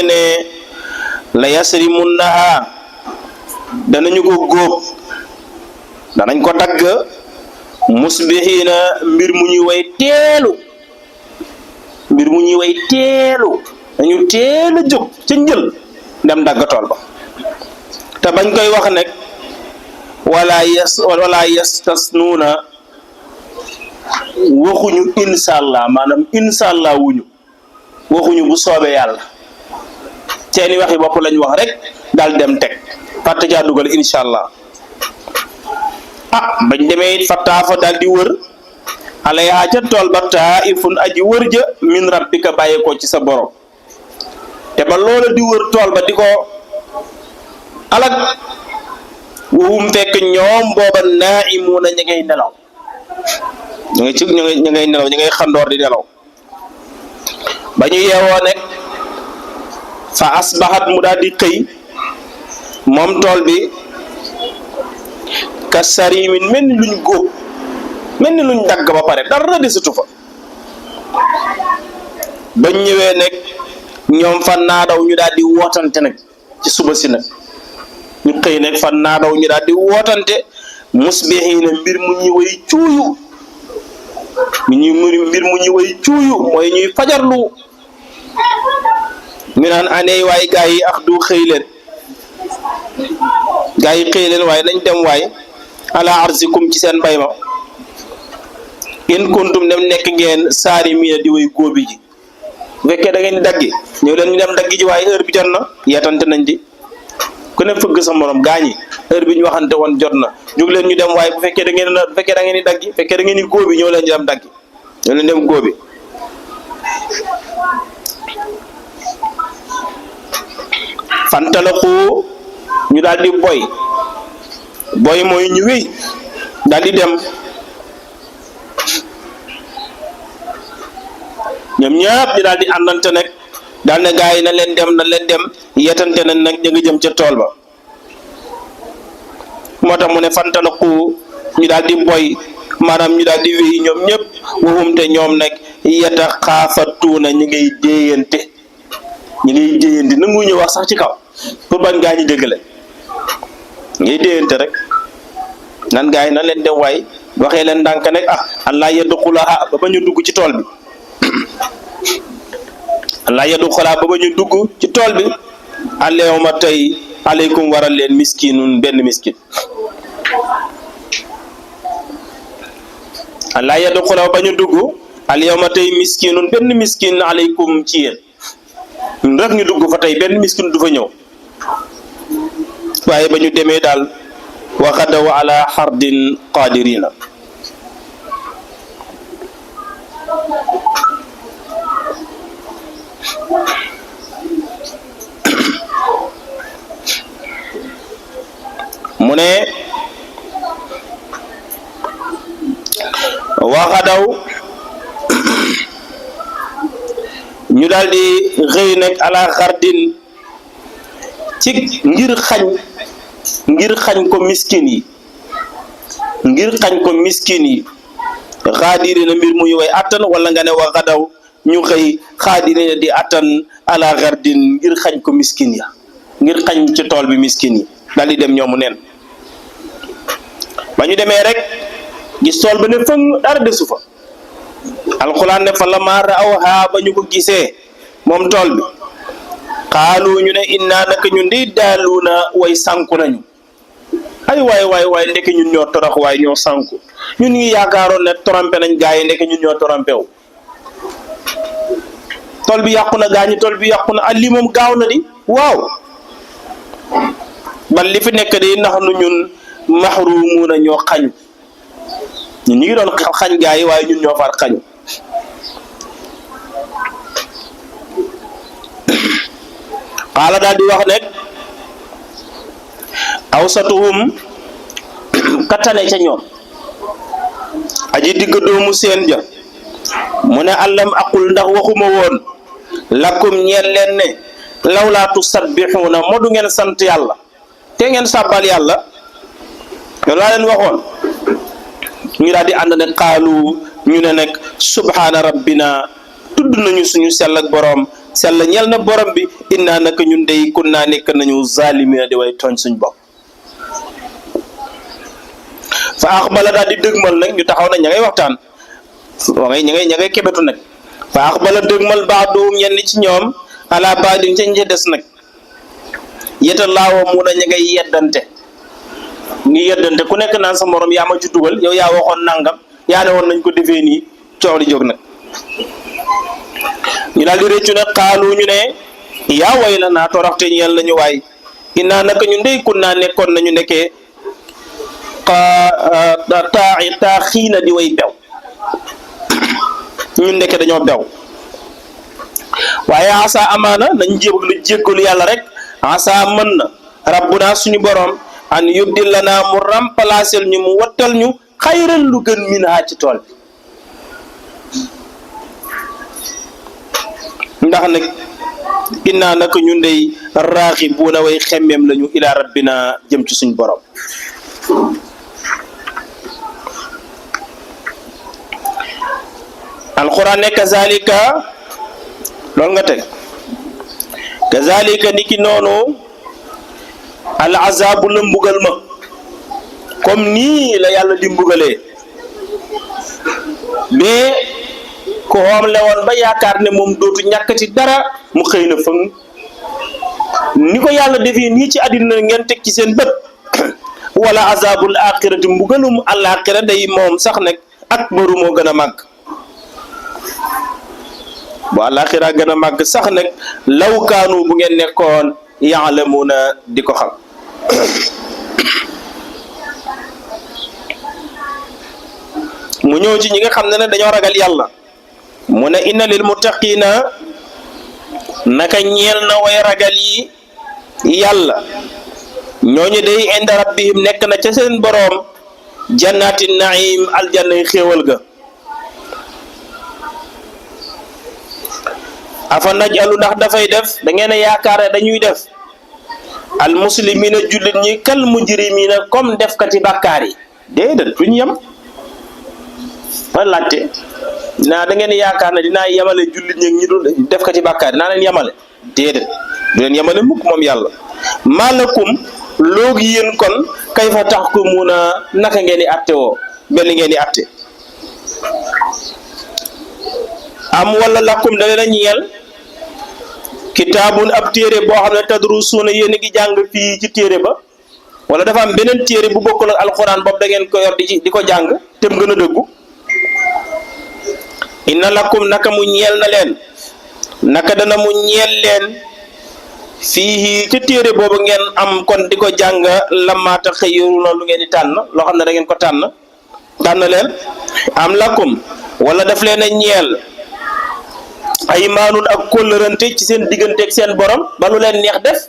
ne la yasrimunnaha danañu ko góob danañ ko dagg musbihiina mbir mu ñuy way teelu dañu teel a jóg ca njël dem dagg tool ba te bañ koy wax nekk wala yastasnuuna waxuñu inshallah maanaam inshallah waxuñu bu soobee yàlla seeni waxi bopp lañ wax rek daal dem teg fàtte caa dugal inshallah bañ demee it fataafa daal di wër alayha ca tool ba taifun aji wër ja min rabbika bàyyi ko ci sa borom te ba loola di wër tool ba di ko alag waxum fekk ñoom booba naa'imuuna ña ngay nelaw ñu ngay nelaw ñu ngay xandoor di nelaw ba ñu yeewoo nekk fa asbahat mu daal di xëy moom tool bi ka sarimin mel ni luñ góob mel ni luñ dagg ba pare dara desatu fa bañ ñëwee nekk ñoom fan naadaw ñu daal di wootante nag ci suba si nag ñu xëy nekk fan naadaw ñu daal di wootante musbihiina mbir mu ñu way cuuyu mooy ñuy fajarlu ñu naan aney waay gaa yi ax du xëy leen gaa yi xëy leen waaye nañ dem waay ala arsikum ci seen mbay ma in kuntum dem nekk ngeen saari miina di way góobi ji bu fekkee da ngeen di daggi ñëw leen ñu dem daggi ji waaye heure bi jot na yeetante nañ di ku ne fëgg sa morom gaañi heure bi ñu waxante woon jot na jóg leen ñu dem waaye bu fekkee da ngeen di daggi fekkee da ngeen di góobi ñëw leen ñu dem daggi ñëw leen dem góobi fantalaqu ñu daal di boy mooy ñu wéy daal di dem ñoom ñëpp ñu daal di àndante nag daal ne gaa yi na leen dem yeetante nañ nag ñu ngi jëm ca tool ba moo tax mu ne fantalaqu ñu daal di maanaam ñu daal di wéy ñoom ñëpp waxum te ñoom nag yataxaafatuuna ñu ngay déeyante nangu ñu wax sax ci kaw pour bañ gaa ñi dégg la ngay déeyante rek nan gaa yi nan leen dem waay waxee leen ndànk nag Allah yadxulaha ba ba ñu dugg ci tool bi Allah yadxulaha ba ba ñu dugg ci tool bi alyawma tey aleykum waral leen miskinun benn miskin Allah yadxulaha ba ñu dugg alyawma tey miskinun benn miskin aleykum ci yéen rek ñu dugg fa tey benn miskin du fa ñëw waaye ba ñu demee daal wa xadaw ala xardin qadirina mu ne wa xadaw ñu daal di xëy nag ala xardin ci ngir xañ ko miskin yi xaadirina mbir muy way attan wala nga ne wa xadaw ñu xëy xaadirina di attan ala xardin ngir xañ ko miskin ya ngir xañ ci tool bi miskin yi daal di dem ñoomu neen ba ñu demee rek gis tool ba ne fëng dara desu fa alxuraan ne fa lammaa ra'awhaa ba ñu ko gisee moom tool bi xaalu ñu ne innaa naka ñun di daaluuna way sànku nañu ay waay ndeke ñun ñoo torox waay ñoo sànku ñun ngi yaakaaroon ne trompé nañ gaa yi ndeke ñun ñoo trompé wu tool bi yàqu na gaañi tool bi yàqu na lii moom gaaw na di waaw ban li fi nekk di ndax nu ñun maxruumuuna ñoo xañu ñun ñu ngi doon xañ gaa yi waaye ñun ñoo far xañu xaala daal di wax nekk awsatuhum kattane ca ñoom aji digg doomu seen ja mu ne allam aqul ndax waxuma woon lakum ñeel leen ne lawlaa tusabbixuuna moo du ngeen sant yàlla te ngeen sàbbal yàlla loolu laa leen waxoon ñu daal di ànd ne xaalu ñu ne nag subhaana rabbina tudd nañu suñu sell ak boroom sell ñel na borom bi innaa naka ñun dey kunnaa nekk nañu zaalimina di way tooñ suñ bopp fa axbala daal di dëgmal nag ñu taxaw na ña ngay waxtaan ña ngay kebetu nag fa axbala dëgmal baaduhum ñenn ci ñoom ala baadin ca ña des nag yeta laawa mu na ña ngay yeddante ku nekk naan sa morom yaa ma ci dugal yow yaa waxoon nangam yaa ne woon nañ ko defee nii coow li jóg nag ñu daal di réccu ne xaalu ñu ne yaa way la naa toroxte ñeel nañu waay innaa naka ñu ndey kun naa nekkoon nañu nekkee xiina di way bew ñun nekke dañoo bew waaye asa amaana nañ jéggalu yàlla rek asa mën na rabbuna suñu borom an yubdil lanaa mu remplacer ñu mu wattal ñu xayran lu gën min haa ci tool bi ndax nag innaa naka ñu ndey raaxibuuna way xemmeem lañu ilaa rabbina jëm ci suñ borom alquran ne kazalika loolu nga teg kazalika niki noonu al azabu la mbugal ma comme nii la yàlla di mbugalee mais ko xoom le woon ba yaakaar ne moom dootu ñàkkati dara mu xëy na fëng ni ko yàlla defee nii ci àddina ngeen teg ci seen bët wala azabul axirati mbugalum alaxira day moom sax nag akbaru moo gën a màgg bu alaxira gën a màgg sax nag law kaanu bu ngeen nekkoon yaalamuuna di ko xam mu ñëw ci ñi nga xam ne dañoo ragal yàlla mu ne inna lil muttaqina naka ñeel na way ragal yi yàlla ñooñu day inda rabbihim nekk na ca seen boroom jannati naim aljanna yi xéewal ga afa najalu ndax dafay def da ngeen a yaakaar ne dañuy def al muslimina jullit ñi kal mujrimina comme def kati bàkkaar yi déedéet duñ yem ma laajte naa da ngeen yaakaar ne dinaa yemale jullit ñi ñi dul def kati bàkkaar dinaa leen yemale déedéet du leen yemale mukk moom yàlla malakum loogi yéen kon kayfa tahkumuna naka ngeen di atte woo benn ngeen di atte am wala lakum da leen a ñeel kitaabun ab téere boo xam ne tadrusuuna yéen a ngi jàng fii ci téere ba wala dafa am beneen téere bu bokkul ak alxuraan boobu da ngeen ko yor di ko jàng te mu gën a dëggu inna lakum naka mu ñeel na leen naka dana mu ñeel leen fii ci téere boobu ngeen am kon di ko jàng lamaata xëyiruna lu ngeen di tànn loo xam ne da ngeen ko tànn leen am lakum wala daf leen a ñeel ay maanun ak kóllërante ci seen diggante ak seen borom ba lu leen neex def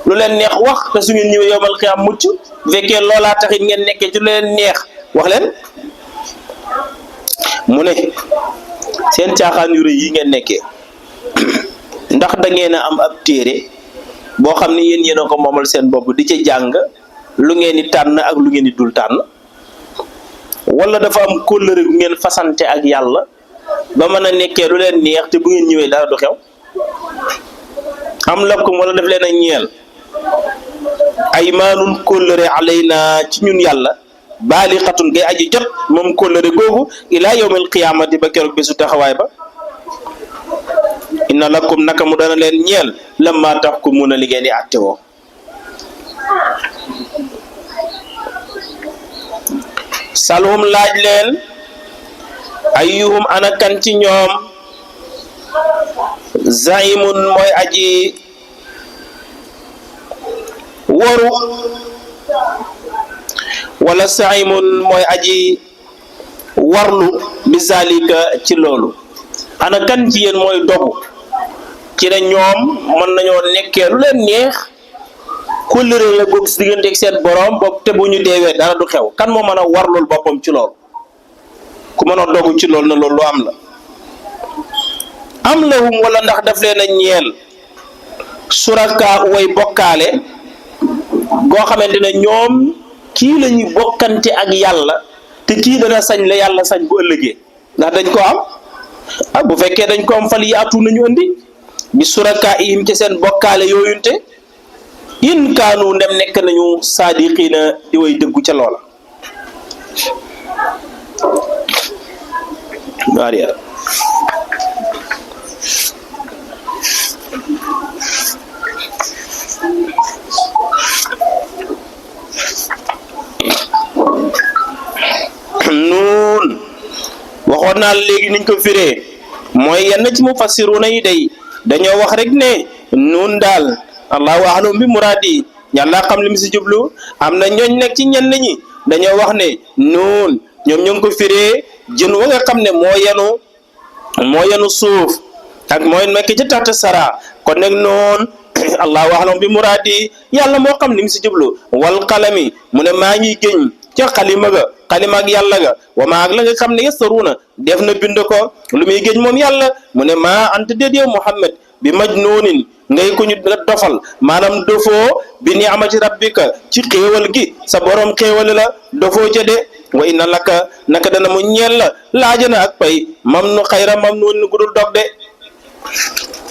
lu leen neex wax te su ngeen ñëwee yowmal xiyaam mucc bu fekkee loolaa taxit ngeen nekkee ci lu leen neex wax leen mu ne seen caaxaan yu rëy yi ngeen nekkee ndax da ngeen a am ab téere boo xam ne yéen a ko moomal seen bopp di ca jàng lu ngeen di tànn ak lu ngeen di dul tànn wala dafa am kóllëre gu ngeen fasante ak yàlla ba mën a nekkee lu leen neex te bu ngeen ñëwee dara du xew am lakum wala daf leen a ñeel ay maanun kóllëre alayna ci ñun yàlla baalixatun gay aji jot moom kóllëre googu ilaa yawmil qiyaamati ba keroog bésu taxawaay ba inna lakum naka mu dana leen ñeel lamma tahkumuna li ngeen di àtte woo salhum laaj leen ayyuhum ana kan ci ñoom zaimun mooy aji waru wala saimun mooy aji warlu bi zalika ci loolu ana kan ci yéen mooy dogu ci ne ñoom mën nañoo nekkee lu leen neex kóllëre la goog si diggante ak seen borom boog te bu ñu deewee dara du xew kan moo mën a warlul boppam ci loolu ku mën a dogu ci loolu na loolu lu am la am lahum wala ndax daf leen a ñeel suraka way bokkaale goo xamante ne ñoom kii la ñuy bokkante ak yàlla te kii dana sañ la yàlla sañ bu ëllëgee ndax dañ ko am bu fekkee dañ ko am fal yaatu nañu andi bi suraka ihim ci seen bokkaale yooyunte in kaanu ndem nekk nañu saadiqiina di way dëggu ca loola Maria nuun waxoon naa léegi niñ ko firee mooy yenn ci mufassiruna yi day dañoo wax rek ne nuun daal allahu a'lam bi muraadi yàlla xam li mu si jublu am na ñooñ nekk ci ñenn ñi dañoo wax ne nuun ñoom ñu ngi ko firee jën wa nga xam ne moo yenu suuf ak mooy nekk ci taxta sara kon nag noon allahu a'lam bi muraadi yàlla moo xam li mu si jublu wal qalami mu ne maa ngi géñ ca xalima ak yàlla ga wa maa ak la nga xam ne yastaruuna def na bind ko lu muy géñ moom yàlla mu ne maa anta déet yow Muhammad bi majnuunin ngay ko ñu dofal maanaam dofoo bi ni'mati rabbika ci xéewal gi sa borom xéewal la dofoo ca de wa inna laka naka dana mu ñeel la laajana ak pay mam nu xayra mam nu gudul dog de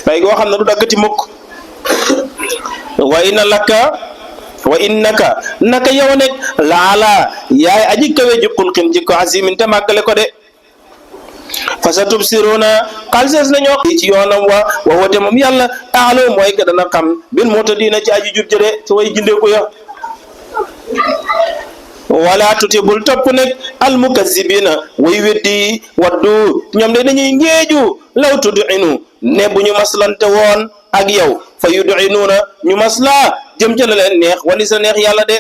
pay goo xam ne du daggati mukk wa inna laka wa innaka naka yow nekk laala yaay aji kawe ji xulqin ji ko azimin te màggale ko de fasa tubsiruna xalsees nañoo ci yoonam wa wote moom yàlla aalo mooy que dana xam bin moo ta diina ci aji jub jëde ci way jindeeku ya wala tuti bul topp nag almukazzibina way weddi waddu ñoom de dañuy ngéeju law tud'inu ne bu ñu maslante woon ak yow fa yud'inuuna ñu maslaa jëm ca la leen neex wali sa neex yàlla de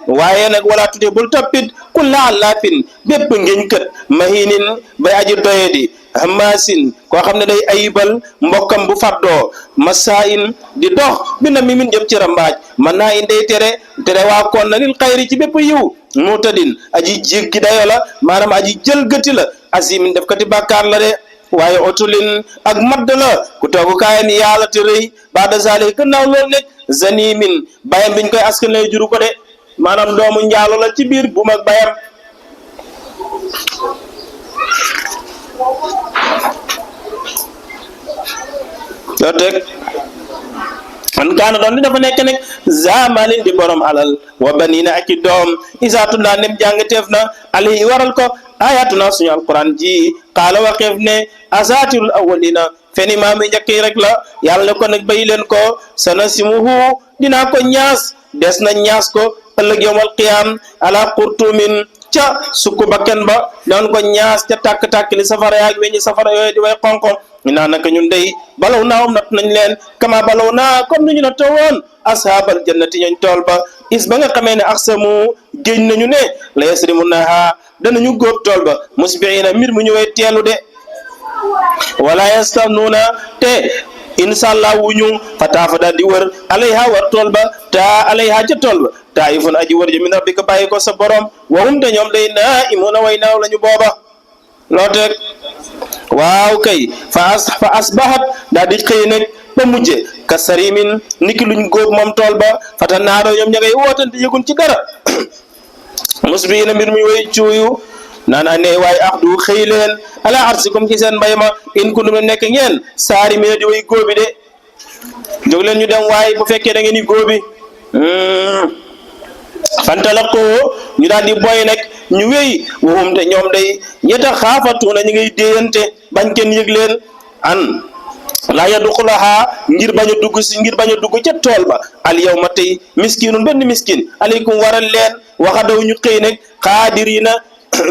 waaye nag wala tuti bul toppit kulla allaafin bépp ngiñ kët mahinin bay aji doyedi hamaasin koo xam ne day ayibal mbokkam bu faddoo masaayin di dox bi na mi min jëm ci rambaaj man naa in day tere waa koon na lil xayri ci bépp yiw mutadin aji jéggi dayo la maanaam aji jëlgati la asimin def kati bàkkaar la de waaye otulin ak madd la ku toogu kaayam yàlla te rëy baada zalik gannaaw loolu nekk zanimin bayam biñ koy askan lay juru ko de maanaam doomu njaalo la ci biir bu mag bayam doo teg man kaana doon di dafa nekk nekk zamalin di borom alal wa banina ak i doom isaatu ndaa nem jàngateef na alayhi waral ko ayatuna suñu alquran ji qaala waxeef ne asatirul awalina feni maami njëkk yi rek la yàlla ne ko nag bayi leen ko sanasimuhu dinaa ko ñaas des na ñaas ko ëllëg yawmal qiyaam ala qurtumin ca sukku bakken ba daan ko ñaas ca tàkk-tàkk li safara yaag weñi safara yooyu di way xonko ñu naan naka ñun day balaw naawam nat nañ leen kama balaw naa comme ni ñu na tawoon ashaabal jannati ñooñ tool ba is ba nga xamee ne aqsamu géñ nañu ne la yasrimunaha danañu góob tool ba musbiina mbir mu ñu way teelu de wala yastanuuna te inshallah wuñu fataafa daal di wër alayha war tool ba ta alayha ca tool ba taifun aji wër ji min rabbika bàyyi ko sa borom wahum te ñoom day naa'imuuna way naaw lañu booba loo teg waaw kay fa asbahat daal di xëy nag ba mujje ka sarimin niki luñ góob moom tool ba fata naaro ñoom ña ngay wootante yëgun ci dara musbiina mbir muy way cuuyu naan ne waaye axdu xëy leen ala arsikum ci seen mbay ma in kuntum ne nekk ngeen saari mi di way góobi de jóg leen ñu dem waaye bu fekkee da ngeen di góobi fantalaqu ñu daal di boy nag ñu wéy waxum te ñoom day ñetta xaafatuuna ñu ngay déyante bañ kenn yëg leen an laa yadxulaha ngir bañ a dugg ca tool ba al yawma tey miskinun benn miskin aleykum waral leen waxadaw ñu xëy nag xaadirina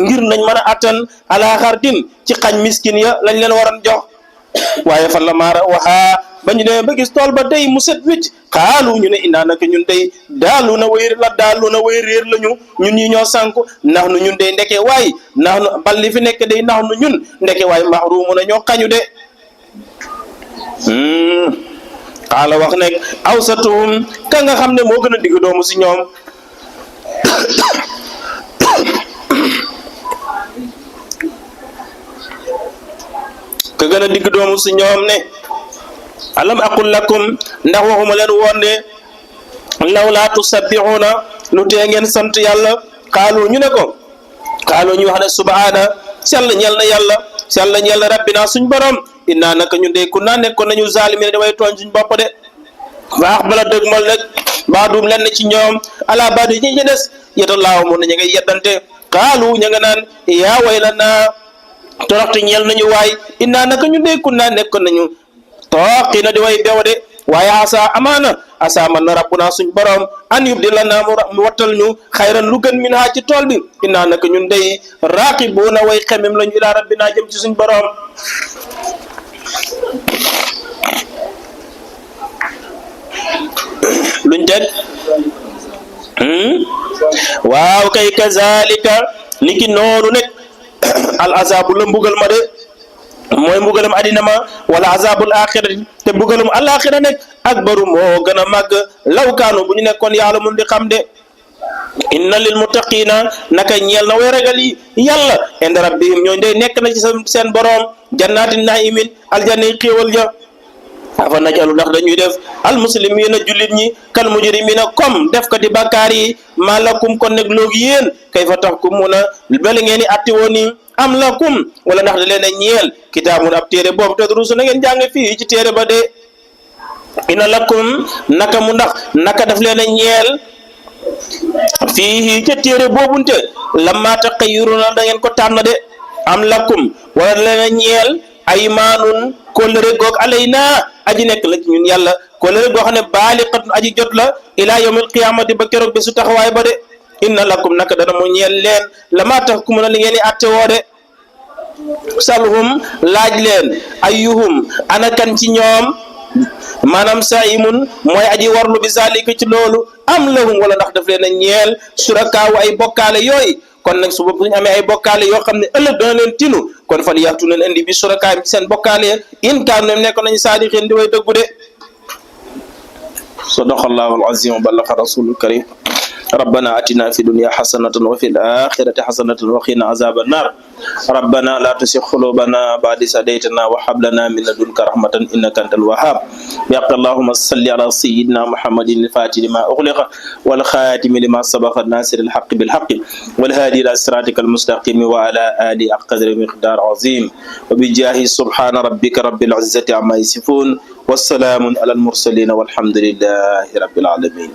ngir nañ mën a attan ala xardin ci xañ miskin ya lañ leen waran jox waaye fan la maara waxaa ba ñu demee ba gis tool ba day mu set wicc xaalu ñu ne indaa naka ñun day daalu na way réer lañu ñun ñi ñoo sànku ndax nu ñun day ndeke waay ndax nu bal li fi nekk day ndax nu ñun ndeke waay mahrumu na ñoo xañu de xaala wax nekk awsatuhum ka nga xam ne moo gën a digg doomu si ñoom ka gën a digg doomu si ñoom ne alam aqul lakum ndax waxuma leen woon ne lawlaa tusabbihuna lu tee ngeen sant yàlla xaalu ñu ne ko xaalu ñu wax ne subhaana sell ñel na yàlla sell ñel na rabbina suñ borom innaa naka ñun de ku naa nekkoon nañu zaalimiin damay tooñ suñ bopp de baax bala dëgmal nag baadum lenn ci ñoom ala baadu ñi ci des yetallaahu mun na ñu ngay yeddante xaalu ña nga naan yaa waylanaa toroxte ñel nañu waay innaa naka ñun de ku naa nekkoon nañu tooqina di way bew de waaye asa man na rabbuna suñ borom an yubdilana mu wattal ñu xayran lu gën min ha ci tool bi innaa naka ñun day raaqibuuna way xemem lañu ilaa rabbina jëm ci suñ borom luñ teg waaw kay kazalika niki noonu nekk al azabu la mbugal ma de mooy mbugalum adina ma wala azabul axirati te mbugalum alaxira nekk akbaru moo gën a màgg law kaanu bu ñu nekkoon yàlla mun di xam de inna lil muttaqina naka ñeel na way ragal yi yàlla inda rabbihim ñooñu day nekk na ci seen boroom jannatin naimin aljanna yi xéewal ja afa najalu ndax dañuy def almuslimina jullit ñi kal mujrimina comme def ko di bàkkaar yi malakum kon nag loogi yéen kayfa tahkumuna bala ngeen di atti woon ni am lakum wala ndax da leen a ñeel kitaabun ab téere boobu tadrusu na ngeen jàng fii ci téere ba de ina lakum naka mu ndax naka daf leen a ñeel fii ca téere boobunte lamma taqayyuruna da ngeen ko tànn de am lakum wala da leen a ñeel aymaanun kóllëre goog alayna aji nekk la ci ñun yàlla kóllëre goo xam ne baaliqatun aji jot la ila yawmil qiyamati ba keroog bi su taxawaay ba de inna lakum naka dana mu ñeel leen lama tahkumuna li ngeen di atte woo de salhum laaj leen ayyuhum ana kan ci ñoom maanaam saimun mooy aji warlu bi zalika ci loolu am lahum wala ndax daf leen a ñeel surakaawu ay bokkaale yooyu kon nag su bopp suñu amee ay bokkaale yoo xam ne ëllëg dana leen tinu kon fal yaxtu leen indi bi surakaay ci seen bokkaale in kaan nem nekk nañu saadiqin di way dëggu de sadaqallahu al-azim wa ballaqa rasulul karim ربنا آتنا في الدنيا حسنة وفي الآخرة حسنة وقنا عذاب النار ربنا لا تزغ قلوبنا بعد إذ هديتنا وهب لنا من لدنك رحمة إنك أنت الوهاب بحق اللهم صل على سيدنا محمد الفاتح لما أغلق والخاتم لما سبق الناصر الحق بالحق والهادي إلى صراطك المستقيم وعلى آله قدر مقدار عظيم وبجاه سبحان ربك رب العزة عما يصفون والسلام على المرسلين والحمد لله رب العالمين.